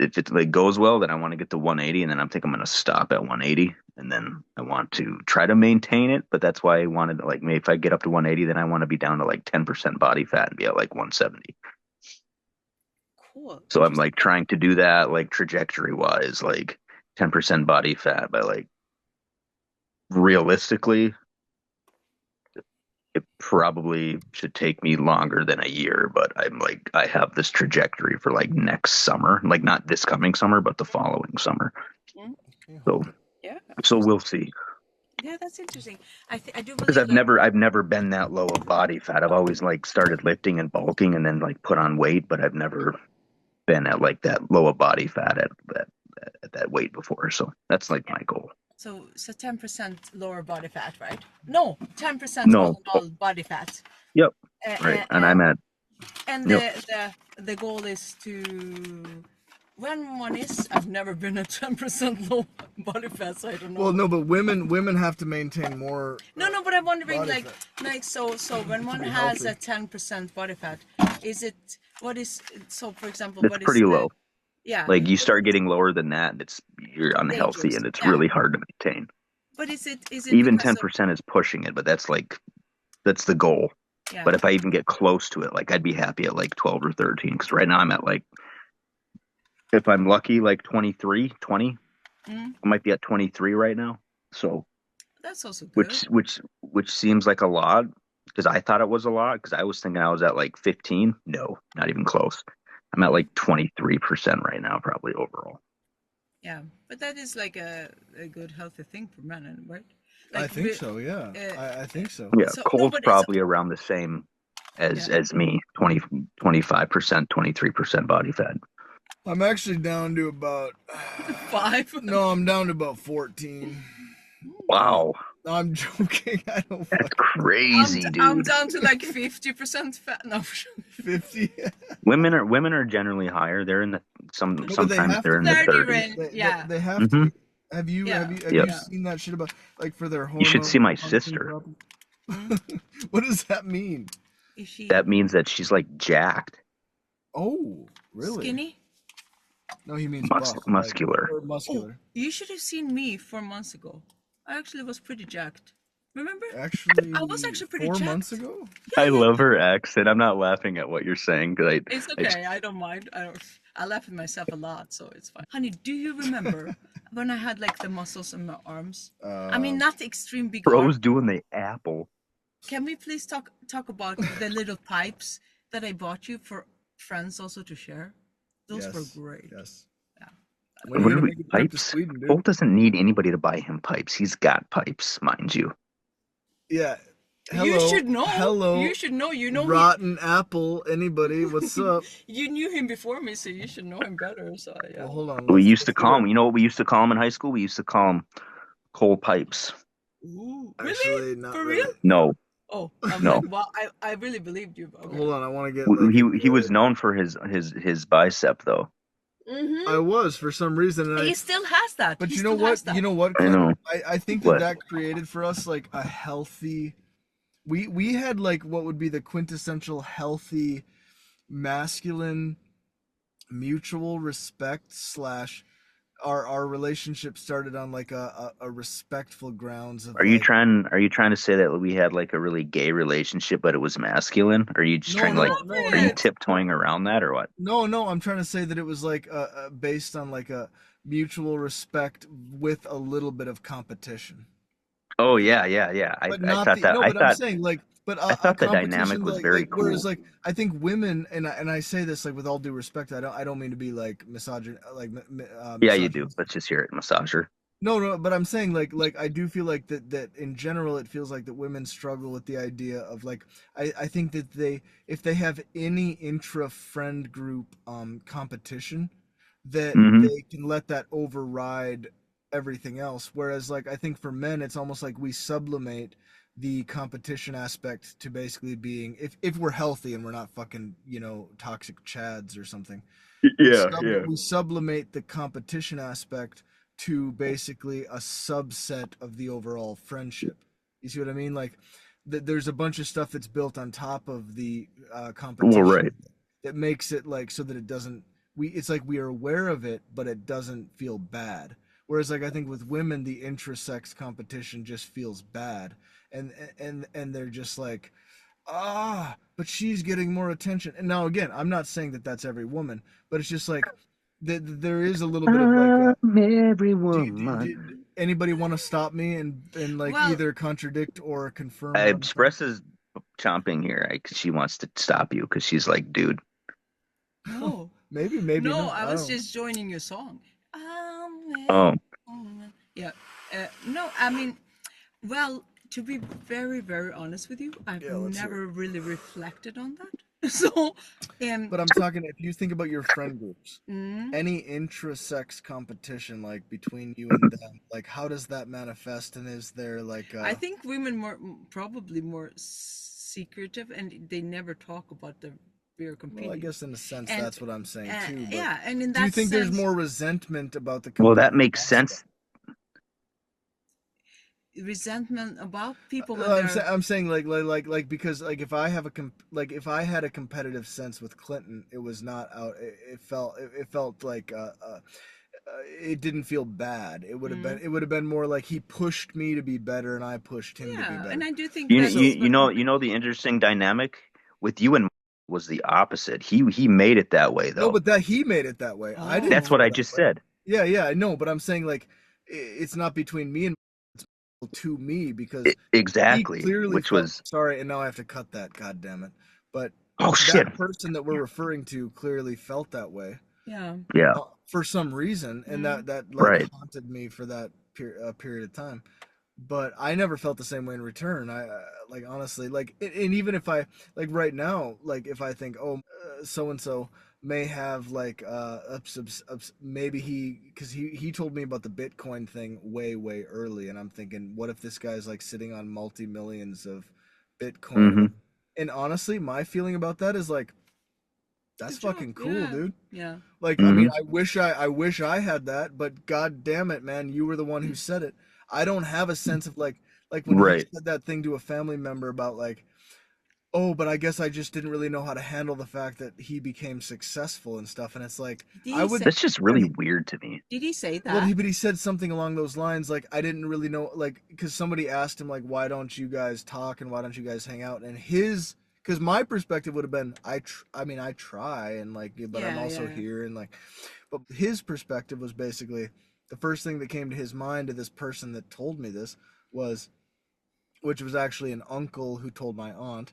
if it like goes well, then I want to get to 180, and then I'm thinking I'm gonna stop at 180, and then I want to try to maintain it. But that's why I wanted like maybe if I get up to 180, then I want to be down to like 10% body fat and be at like 170. Cool. So I'm Interesting. like trying to do that like trajectory wise, like 10% body fat by like realistically, it probably should take me longer than a year, but I'm like I have this trajectory for like next summer, like not this coming summer, but the following summer. Mm, Okay, So hold on. yeah. so we'll see. Yeah, that's interesting. I do Because believe I've like, never been that low of body fat. I've always like started lifting and bulking and then like put on weight, but I've never been at like that low of body fat at that weight before. So that's like my goal. so 10% lower body fat, right? No, 10% all No. in all body fat. Yep. Uh, Right. uh, And uh, I'm at and yep. the goal is to, when one is, I've never been at 10% low body fat, so I don't Well, know. no, but women have to maintain more No, but I'm wondering body like fat so when to one be has healthy. a 10% body fat, is it, what is, so for example, It's what is pretty the, low. yeah, Like you start getting lower than that, and you're unhealthy dangerous, and it's yeah, really hard to maintain. but is it Even because of, 10% is pushing it, but that's the goal. yeah, But if I even get close to it, like I'd be happy at like 12 or 13 because right now I'm at like if I'm lucky like 23, 20. mm, I might be at 23 right now. So that's also good. which seems like a lot because I thought it was a lot because I was thinking I was at like 15. No, not even close. I'm at Mm, like 23% right now, probably overall. yeah, but that is like a good healthy thing for men, right? I Like think so. Yeah, uh, I think so. Yeah, so no, Cole's but it's, probably around the same yeah, as me, 25%, 23% body fat. I'm actually down to about. 5. No, I'm down to about 14. Uh, Wow, I'm joking. I don't that's fucking know. crazy, I'm dude. down to like 50% fat. No, 50. Women are generally higher. They're in the No, but they sometimes have to they're in the be. 30 30s. range. They, they, Yeah, they have to Hmm. be. Have you have yeah, you have Yep. you yeah. seen that shit about like for their You should see hormone my function sister. problem? Mm. What does that mean? Is she That means that she's like jacked, Oh, really? skinny? No, he means buff, like muscular. or Oh, muscular. you should have seen me 4 months ago. I actually was pretty jacked. Remember? I was Actually, actually pretty 4 months jacked. ago. I Yeah, love yeah. her accent. I'm not laughing at what you're saying because It's I okay. I don't mind. I laugh at myself a lot, so it's fine. Honey, do you remember when I had like the muscles in my arms? I mean, Um, not the extreme big arm. Bro's doing the apple. Can we please talk about the little pipes that I bought you for friends also to share? Those were yes, great. yes. Yeah. When are you What are gonna we make a trip to pipes? Sweden, Cole dude? doesn't need anybody to buy him pipes. He's got pipes, mind you. Yeah. You Hello, should know. You hello, should know. You know him. rotten apple. Anybody? What's up? You knew him before me, so you should know him better. So Well, yeah. hold on. We Let's used to let's get call a. him. You know what we used to call him in high school? We used to call him Cole Pipes. Ooh, really? Actually, not For real? really. No, Oh, I'm no. like, wow. I really believed you. Okay. Hold on. I want to get like a He was good. known for his bicep though. I Mm-hmm. was for some reason, and He still has that. but He you know still what? has You that. know what, I Clint? know. I think that What? that created for us like a healthy. We had like what would be the quintessential healthy masculine mutual respect slash our relationship started on like a respectful grounds of like Are you trying to say that we had like a really gay relationship, but it was masculine? Are you just no trying to like no Stop no are you no it. tiptoeing around that or what? no I'm trying to say that it was like based on like a mutual respect with a little bit of competition. Oh yeah. But I not thought the that no but I'm saying like but I a thought the competition dynamic was like very whereas cool. like I think women and I say this like with all due respect I don't mean to be like Yeah, you do. misogynist. Let's just hear it, massager. No, but I'm saying like I do feel like that in general it feels like that women struggle with the idea of like I think that they if they have any intra friend group competition that Hmm. they can let that override everything else. Whereas, like, I think for men, it's almost like we sublimate the competition aspect to basically being, if we're healthy and we're not fucking, toxic chads or something, Yeah, yeah. we sublimate the competition aspect to basically a subset of the overall friendship. You see what I mean? Like, there's a bunch of stuff that's built on top of the Well, right. competition that makes it like so that it doesn't. It's like we are aware of it, but it doesn't feel bad. Whereas, like, I think with women, the intrasex competition just feels bad, and they're just like, but she's getting more attention. And now again, I'm not saying that that's every woman, but it's just like there is a little bit of like, Every do woman. anybody want to stop me and like Well, either contradict or confirm what I'm saying? Express chomping here. She wants to stop you because she's like, dude. no, Maybe no, not. I I was don't. just joining your song. Oh, Yeah. No, I mean, well, to be very, very honest with you, I've Yeah, let's hear it. never really reflected on that. So, But I'm talking if you think about your friend groups, mm, any intra-sex competition like between you and them, like how does that manifest? And is there like I think women probably more secretive, and they never talk about the we are well, I competing. guess in a sense And that's what I'm saying too. But yeah, and in do you that think there's sense, more resentment about the well, that competitive makes aspect? sense. resentment about people when they're I'm saying like because like if I have like if I had a competitive sense with Clinton, it was not out. It felt like it didn't feel bad. mm, It would have been more like he pushed me to be better and I pushed him to be yeah, and better. I do think You So that's what you know the interesting dynamic with you and was the opposite. He made it that way no, though. but that he made it that way. I didn't That's what feel I that just way. said. Yeah, I know, but I'm saying like it's not between me and to me because he Exactly, clearly which felt was sorry, and now I have to cut that. God damn it! But oh shit. that person that we're referring to clearly felt that way yeah. Yeah, for some reason, and Mm. that like right. haunted me for that period of time. But I never felt the same way in return. I like honestly like, and even if I like right now, like if I think so and so may have like maybe because he told me about the Bitcoin thing way early, and I'm thinking, what if this guy's like sitting on multi millions of Bitcoin, Hmm. and honestly, my feeling about that is like that's Good job. fucking cool, Yeah. dude. Yeah. Like, I mean, Hmm. I wish I had that, but god damn it, man, you were the one who said it. I don't have a sense of like when he Right. said that thing to a family member about like, oh, but I guess I just didn't really know how to handle the fact that he became successful and stuff. And it's like Did I he would say? That's just when really weird to me. Did he say well, that? he said something along those lines like I didn't really know like because somebody asked him like why don't you guys talk and why don't you guys hang out, and his because my perspective would have been I mean I try and like but I'm Yeah. also Yeah. here and like but his perspective was basically the first thing that came to his mind to this person that told me this was which was actually an uncle who told my aunt.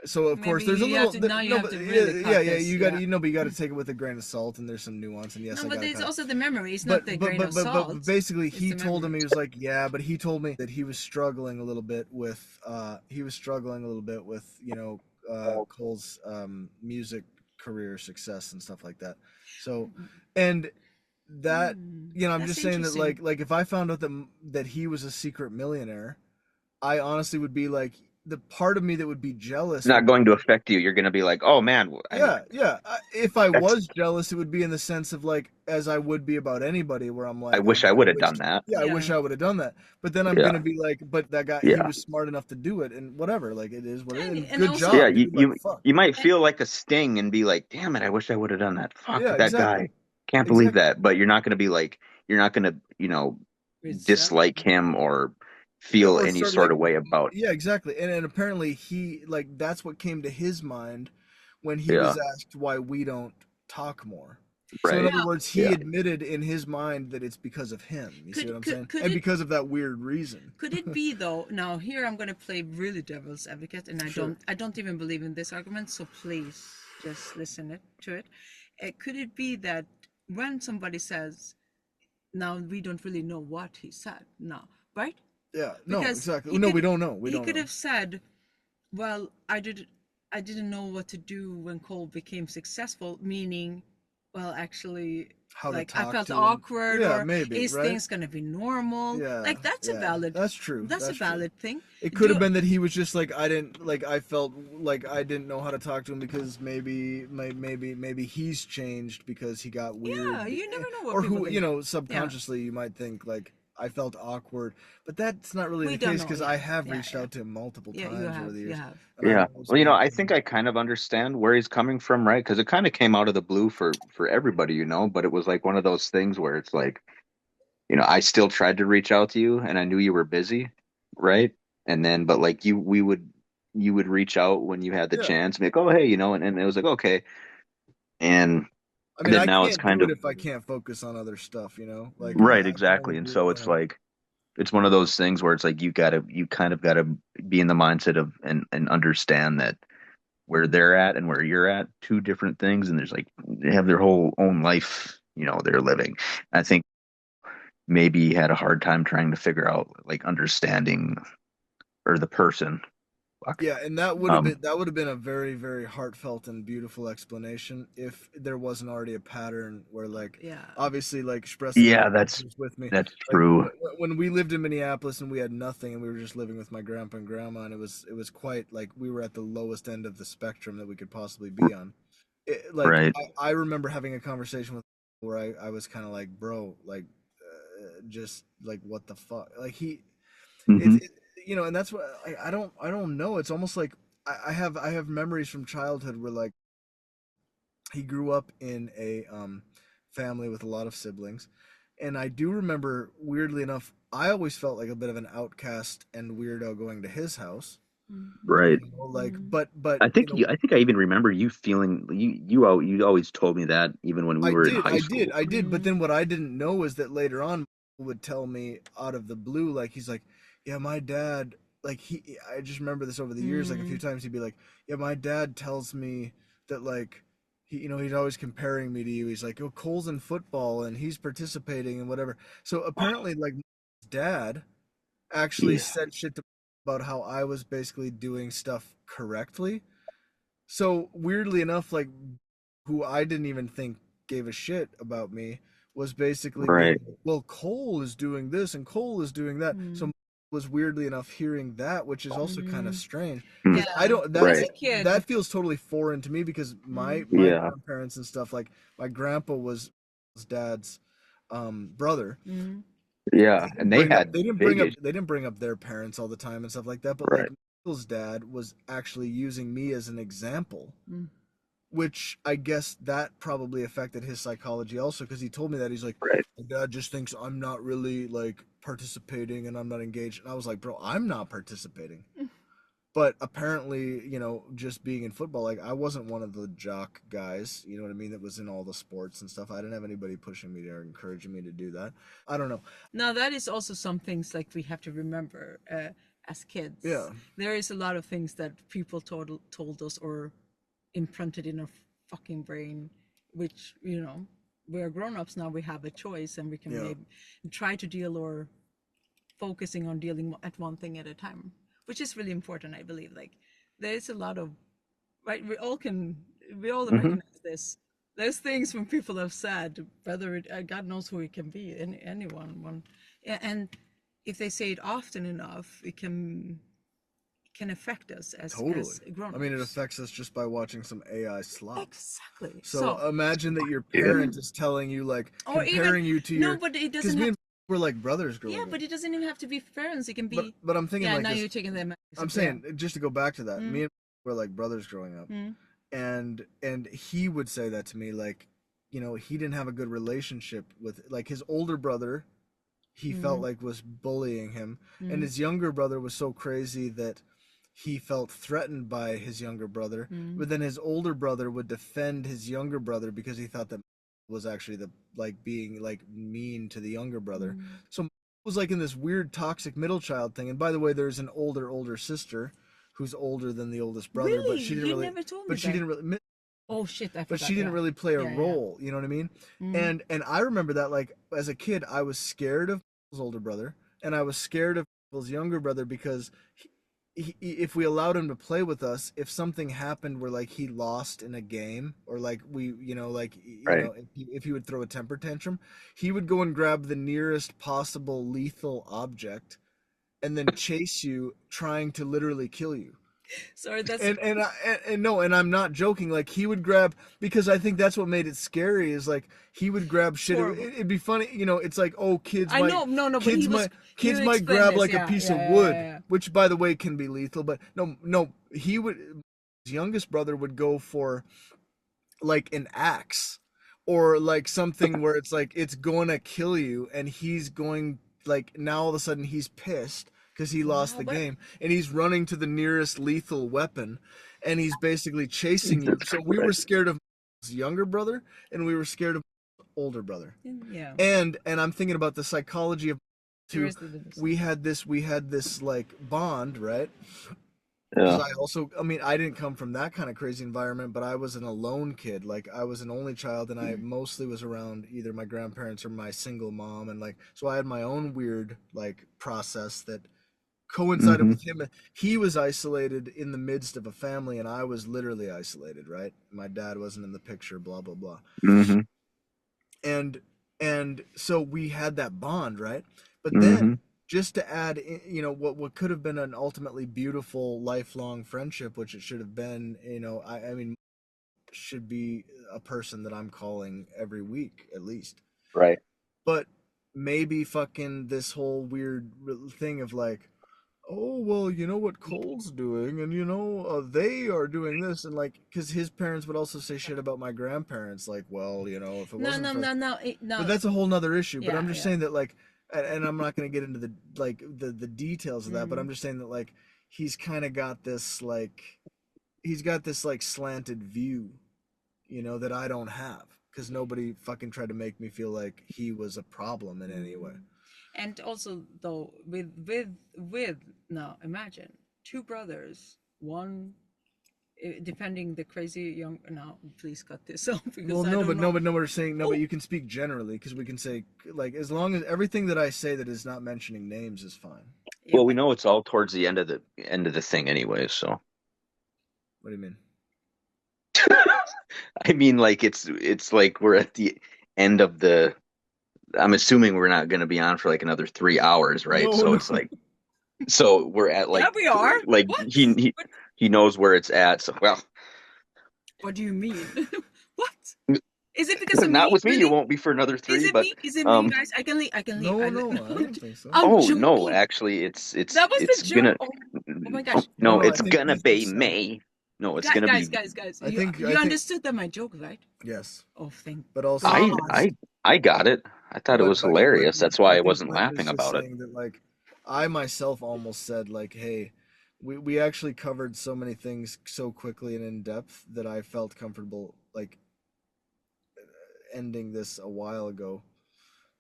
So of course Maybe there's a you have little to now. You no have but to really cut yeah this. you got to Yeah. but you got to take it with a grain of salt and there's some nuance and yes No, I but got to it's cut it. also the memory. It's not the grain of But salt. basically It's he the told him memory. he was like yeah but he told me that he was struggling a little bit with Cole's music career success and stuff like that. So and that I'm That's just saying that interesting. like if I found out that he was a secret millionaire, I honestly would be like the part of me that would be It's jealous not would going to affect you. You're going to be like, oh man, I mean, yeah. If I that's was jealous, it would be in the sense of like, as I would be about anybody, where I'm I like, oh wish man, I I would have wish, done that. yeah, I wish Yeah. I would have done that. But then I'm Yeah, gonna be like, but that guy, he yeah, was smart enough to do it, and whatever. Like it is what it is. And And good also yeah. job, dude. Like fuck. You might and feel like a sting and be like, damn it, I wish I would have done that. Fuck Yeah, that exactly, guy. Can't believe exactly. that. But you're not going to be like, you're not going to, resent. dislike him or Yeah, feel or any sort of sort like, of way about. yeah, exactly. And apparently he like that's what came to his mind when he Yeah, was asked why we don't talk more. So in right. other Now, words, he Yeah. admitted in his mind that it's because of him. You see what I'm saying? could And it because of that weird reason. could it be though? Now here I'm going to play really devil's advocate, and Sure. I don't even believe in this argument. So please just listen to it. Could it be that when somebody says, "Now we don't really know what he said," now, right? Yeah. No, Because exactly. he No, we could don't know. We he don't could know. have said, "Well, I didn't know what to do when Cole became successful," meaning well, actually, how to like I talk felt to him. awkward, Yeah, or maybe, is right? things gonna be normal? Yeah, Like that's a yeah. valid, That's true. that's a That's true. valid thing. It could have Do been that he was just like I didn't like I felt like I didn't know how to talk to him because maybe he's changed because he got yeah, weird, you never know what or people who think. Yeah, subconsciously you might think like I felt awkward, but that's not really we the don't case know. because I Yeah, have yeah, reached yeah, out to him multiple yeah. You times over have, the you years, have. and I've Yeah. always Well, been I think I kind of understand where he's coming from, right? Because it kind of came out of the blue for everybody, but it was like one of those things where it's like, I still tried to reach out to you and I knew you were busy, right? And then, but like you would reach out when you had the yeah. chance, and be like, oh, hey, and it was like, okay. And I mean, then I now it's can't kind do it of if I can't focus on other stuff, like right, I can only exactly. And do, so it's like, it's one of those things where it's like, you kind of gotta be in the mindset of, and understand that where they're at and where you're at, two different things. And there's like, they have their whole own life, they're living. I think maybe he had a hard time trying to figure out, like, understanding, or the person. Fuck. Yeah, and Um, that would have been a very, very heartfelt and beautiful explanation if there wasn't already a pattern where like Yeah. obviously like Shpresa yeah, Lleshaj was with me. that's Like true. when we lived in Minneapolis and we had nothing and we were just living with my grandpa and grandma, and it was quite like we were at the lowest end of the spectrum that we could possibly be on. Like Right. I remember having a conversation with where I was kind of like, bro, like just like what the fuck, like Hmm. it and that's what I don't know. It's almost like I have memories from childhood where like he grew up in a family with a lot of siblings, and I do remember weirdly enough I always felt like a bit of an outcast and weirdo going to his house, Right. like Mm. but I think I even remember you feeling, you always told me that even when we I were in did, high I did, school. I did. But Mm. then what I didn't know is that later on would tell me out of the blue, like he's like, yeah, my dad, like I just remember this over the years, like a few Mm. times he'd be like, yeah, my dad tells me that like he's always comparing me to you. He's like, oh, Cole's in football and he's participating and whatever. So apparently, like, his dad actually Yeah. said shit about how I was basically doing stuff correctly. So weirdly enough, like who I didn't even think gave a shit about me was basically being Right. like, well, Cole is doing this and Cole is doing that. So Mm. was weirdly enough hearing that, which is also kind of Mm. strange Hmm. because I Yeah. don't As Right. a that kid. feels totally foreign to me because my Mm. my Yeah. grandparents and stuff, like my grandpa was his dad's brother. Mm. Yeah. And they had big issues. They didn't bring up their parents all the time and stuff like that, but like Right. Michael's dad was actually using me as an example, Mm. which I guess that probably affected his psychology also because he told me that he's like, Right. my dad just thinks I'm not really like participating and I'm not engaged. And I was like, bro, I'm not participating. But apparently, just being in football, like I wasn't one of the jock guys, you know what I mean, that was in all the sports and stuff. I didn't have anybody pushing me or encouraging me to do that. I don't know. Now that is also some things like we have to remember as kids. Yeah. There is a lot of things that people told us or imprinted in our fucking brain, which we are grown-ups now. We have a choice, and we can Yeah. maybe try to deal or focusing on dealing at one thing at a time, which is really important. I believe like there is a lot of right. We all Hmm. recognize this. There's things when people have said, whether God knows who it can be, anyone, and if they say it often enough, it can affect us as Totally. I mean, it grown-ups. affects us just by watching some AI slop. Exactly. So So, imagine that your Yeah. parent is telling you, like, or even comparing you to no, your, but it because doesn't me have. and were like brothers Yeah, growing up. but it doesn't even have to be parents. It can But be. but I'm thinking Yeah, like now this. you're taking them. I'm Yeah. saying just to go back to that. Me Mm, and were like brothers growing up, mm, and he would say that to me, like, he didn't have a good relationship with like his older brother. He felt mm, like was bullying him, and mm, his younger brother was so crazy that he felt threatened by his younger brother. mm, But then his older brother would defend his younger brother because he thought that was actually the like being like mean to the younger brother. mm. So it was like in this weird toxic middle child thing. And by the way, there's an older sister who's older than the oldest brother, Really, you never told me but she that. didn't really Oh shit, I but she forgot. didn't Yeah, really play a yeah, yeah. role, you know what I mean? Mm, And I remember that like as a kid I was scared of his older brother and I was scared of his younger brother because if we allowed him to play with us, if something happened where like he lost in a game, or like we, like Right. if he would throw a temper tantrum, he would go and grab the nearest possible lethal object and then chase you, trying to literally kill you. Sorry, that's And no, and I'm not joking. Like he would grab, because I think that's what made it scary, is like he would grab shit. horrible. It'd be funny, it's like, oh, I know, no, but kids he would explain grab this. like a Yeah, piece yeah, of yeah, wood, yeah, which by the way can be lethal. But no, he would. His youngest brother would go for like an axe, or like something where it's like it's going to kill you, and he's going, like, now all of a sudden he's pissed because he lost Wow, the but game, and he's running to the nearest lethal weapon, and he's basically chasing you. Jesus So we were Christ. scared of his younger brother, and we were scared of his older brother. yeah, And I'm thinking about the psychology of there two. is the difference. We had this like bond, right? Because Yeah. I didn't come from that kind of crazy environment, but I was an alone kid. Like I was an only child, and I mostly was around either my grandparents or my single mom, and like so I had my own weird like process that coincided Hmm. with him. He was isolated in the midst of a family, and I was literally isolated. Right, my dad wasn't in the picture. Blah blah blah. Hmm. And so we had that bond, right? But Hmm. then, just to add, what could have been an ultimately beautiful lifelong friendship, which it should have been, I mean, should be a person that I'm calling every week at least. Right. But maybe fucking this whole weird thing of like, oh well, you know what Cole's doing, and they are doing this, and like, because his parents would also say shit about my grandparents, like, well, if it No, wasn't no, for, no, no, but no. that's a whole nother issue. But Yeah, I'm just yeah. saying that, like, and I'm not going to get into the like the details of that, but Mm. I'm just saying that, like, he's kind of got this like he's got this like slanted view, that I don't have, because nobody fucking tried to make me feel like he was a problem in any way. And also, though, with now, imagine two brothers, one depending the crazy young. Now, please cut this off Well, because I no, don't but know. we're saying no, but Oh, you can speak generally, because we can say, like, as long as everything that I say that is not mentioning names is fine. yeah, Well, we but know it's all towards the end of the thing anyway, so What do you mean? I mean, like it's like we're at the end of the. I'm assuming we're not going to be on for like another 3 hours, right? No, So no. it's like, so we're at yeah, like we are. like What? he knows where it's at. So well, What do you mean? What? Is it because of not me? with me. You Really? won't be for another Is three. it But me? Is it me, um, guys? I can leave. I can leave. No, no, I don't think so. I'm oh no, joking. actually, it's That was the it's joke. gonna. Oh my Oh, gosh. No, no, no, I it's think gonna he's be just saying. May. No, it's gonna Guys, be. guys, guys. I You think, you understood that my joke, right? yes, Oh, thank but also, I God. I I got it. I thought it was but hilarious. That's why I I think wasn't Clinton laughing is just about it. saying that, like, I myself almost said, like, hey, we actually covered so many things so quickly and in depth that I felt comfortable, like, ending this a while ago.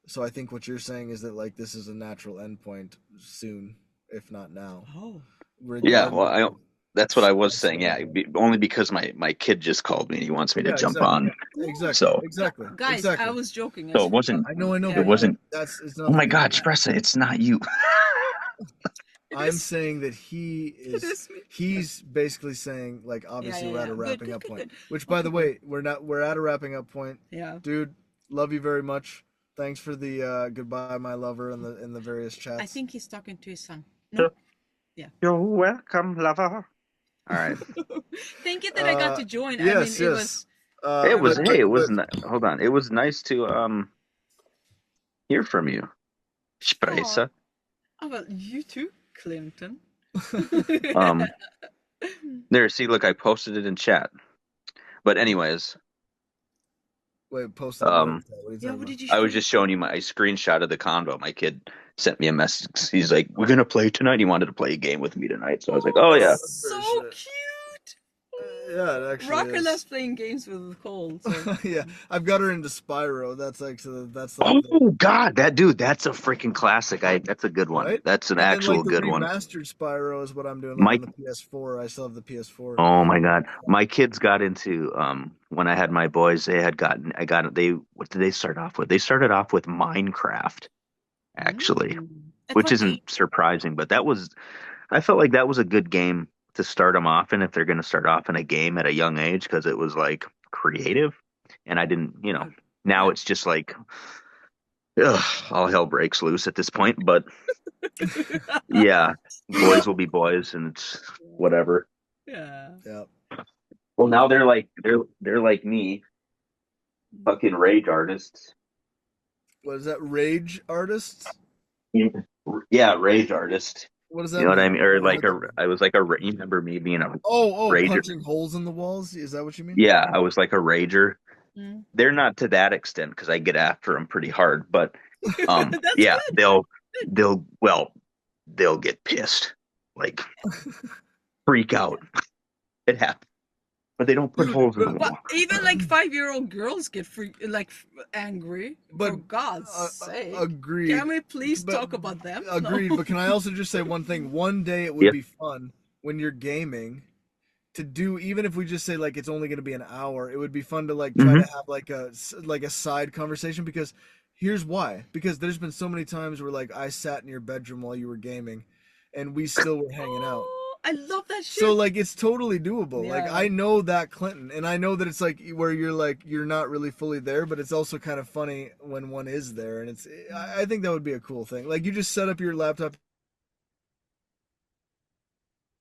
So I think what you're saying is that, like, this is a natural endpoint soon, if not now, Oh. Yeah, regardless well, of that's what I was stress or saying. Yeah, anything. only because my kid just called me and he wants me to Yeah, jump exactly. on. No. Exactly. So Exactly. Guys, I Exactly. was joking so as it well. wasn't I know, it Yeah, but yeah. wasn't. it's Oh nothing my to do God, with that. Shpresa, it's not you. It I'm is. saying that It is me. he's basically saying, like, Yeah, obviously yeah, we're at yeah. a Good, wrapping good, up good, point. good. Which, by Okay, the good. way, we're at a wrapping up point. Yeah. Dude, love you very much. Thanks for the goodbye, my lover, in the various I chats. think he's talking to his son. No? Yeah. You're welcome, lover. All right. Thank you that I got to join. I mean, Yes, it yes. was. It I was was. hey, it was hold on. It was nice to hear from you, Oh, Shpresa. how about you too, Clinton? Um there, see, look, I posted it in chat. But anyways, Wait, posted what? um What are you Yeah, talking what about? did you I was show? just showing you my screenshot of the convo. My kid sent me a message. He's like, "We're gonna play tonight." He wanted to play a game with me tonight. So I was like, Oh, "Oh yeah." that's For so sure. cute. Yeah, it Oh, actually Rocker loves is. playing games with Cole, so Yeah, I've got her into Spyro. That's like the Oh God, that dude, that's a freaking classic. That's a good one. right. That's an And then actual like the good one. remastered Spyro is what I'm doing, like My on the PS4. I still have the PS4. Oh my God. My kids got into when I had my boys, they had gotten I got they what did they start off with? They started off with Minecraft, actually, mm. At which what isn't age? surprising, but that was I felt like that was a good game to start them off in if they're going to start off in a game at a young age because it was like creative, and I didn't, Good. now Yeah. it's just like ugh, all hell breaks loose at this point. But yeah, boys will be boys, and it's whatever. Yeah. Yeah. Well, now they're like me, fucking rage artists. What is that? Rage artists? Yeah, rage artist. What does You that know what I mean? mean? I've Or never like heard that before. I was like you remember me being a Oh, rager? punching holes in the walls? Is that what you mean? Yeah, I was like a rager. Mm. They're not to that extent because I get after them pretty hard, but That's yeah, good. they'll get pissed, like freak out. It happens, but they don't put Dude, holes in the but But wall. even like 5-year-old girls get angry. For but God's sake. agreed. Can we please But talk about them? agreed. No. But can I also just say one thing? One day it would Yeah. be fun when you're gaming to do, even if we just say like it's only going to be an hour, it would be fun to like try to have like a side conversation, because here's why. Because there's been so many times where like I sat in your bedroom while you were gaming and we still were hanging out. Oh, I love that shit. So like it's totally doable. Like Yeah. I know that, Clinton, and I know that it's like where you're not really fully there, but it's also kind of funny when one is there, and I think that would be a cool thing. Like you just set up your laptop,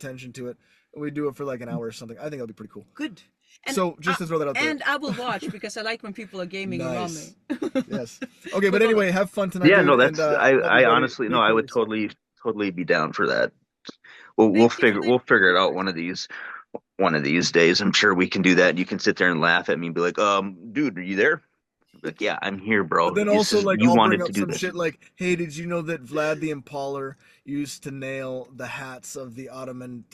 attention to it, and we do it for like an hour or something. I think that'd be pretty cool. Good. And So just to throw that out there. and I will watch because I like when people are gaming around me. Nice. Yes. Okay, but anyway, have fun tonight, Yeah, dude. no, that's And I everybody, honestly no, take I care of would yourself. totally be down for that. We'll Thank you for we'll figure it out one of these days. I'm sure we can do that. You can sit there and laugh at me and be like, dude, are you there? Like, yeah, I'm here, But bro. then This also, is like, you I'll bring wanted to up do some this. shit like, hey, did you know that Vlad the Impaler used to nail the hats of the Ottoman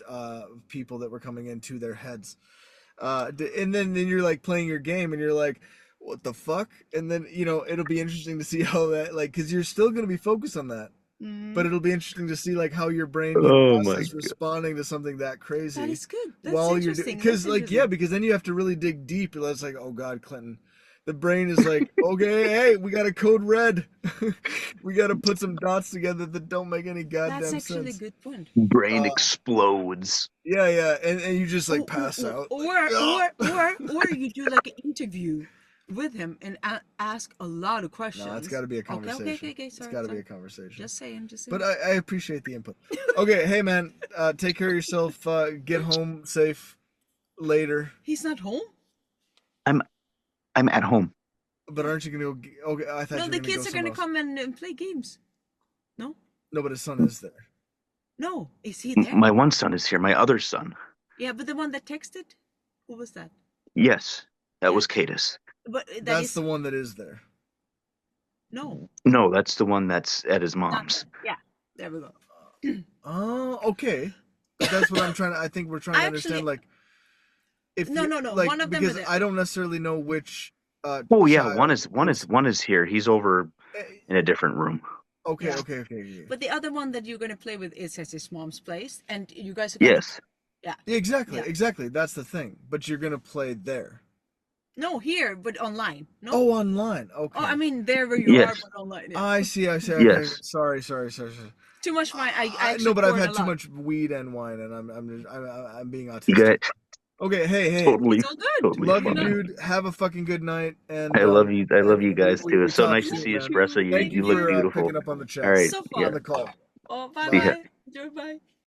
people that were coming into their heads? And then you're like playing your game and you're like, what the fuck? And then, it'll be interesting to see how that, like, because you're still going to be focused on that. But it'll be interesting to see like how your brain can Oh my process responding to something that crazy. That is good. That's While you're interesting. because That's like, yeah, interesting. because then you have to really dig deep, and it's like, oh God, Clinton, the brain is like, okay, hey, we got to code red. We got to put some dots together that don't make any That's goddamn actually a sense. good point. Brain explodes. Yeah, and you just like pass Or, out. or you do like an interview with him and ask a lot of questions. No, it's got to be a Okay, conversation. okay. It's Sorry, got to be sorry. a conversation. Just saying. But I appreciate the input. Okay, hey man, take care of yourself. Get home safe later. He's not home? I'm I'm at home. But aren't you gonna go? Okay, I thought No, you were the gonna kids go are gonna somewhere else. come and play games. No? No, but his son is there. No. Is he there? My one son is here. My other son. Yeah, but the one that texted? Who was that? Yes, that Yeah. was Cadus. But that That's is the one that is there. no. No, that's the one that's at his Not mom's. there. Yeah. There we go. Oh, okay. But that's what I'm trying to. I think we're trying to understand. Actually- Like, if No, you, no. like, One of them because is there. I don't necessarily know which. Oh yeah, child one is here. He's over Eh, in a different room. Okay, Yeah. okay. But the other one that you're gonna play with is at his mom's place, and you guys are gonna. Yes. Yeah, exactly, Yeah. exactly. That's the thing. But you're gonna play there. No, here, but online. No. Oh, online. Okay. Oh, I mean there where you Yes. are, but online. Yeah. I see. Okay. Yes. Sorry. Too much wine. I actually No, but I've poured had a too lot. much weed and wine, and I'm being You autistic. got Okay, hey. totally It's all good. totally Love you, fine. dude. Have a fucking good night. And I love you. I love you guys we too. It's so talk nice to soon, see you, man. Shpresa. Thank You you look for beautiful. picking up on the chat. All right. So Yeah. On fun. the call. Oh, Bye. bye. Enjoy, bye.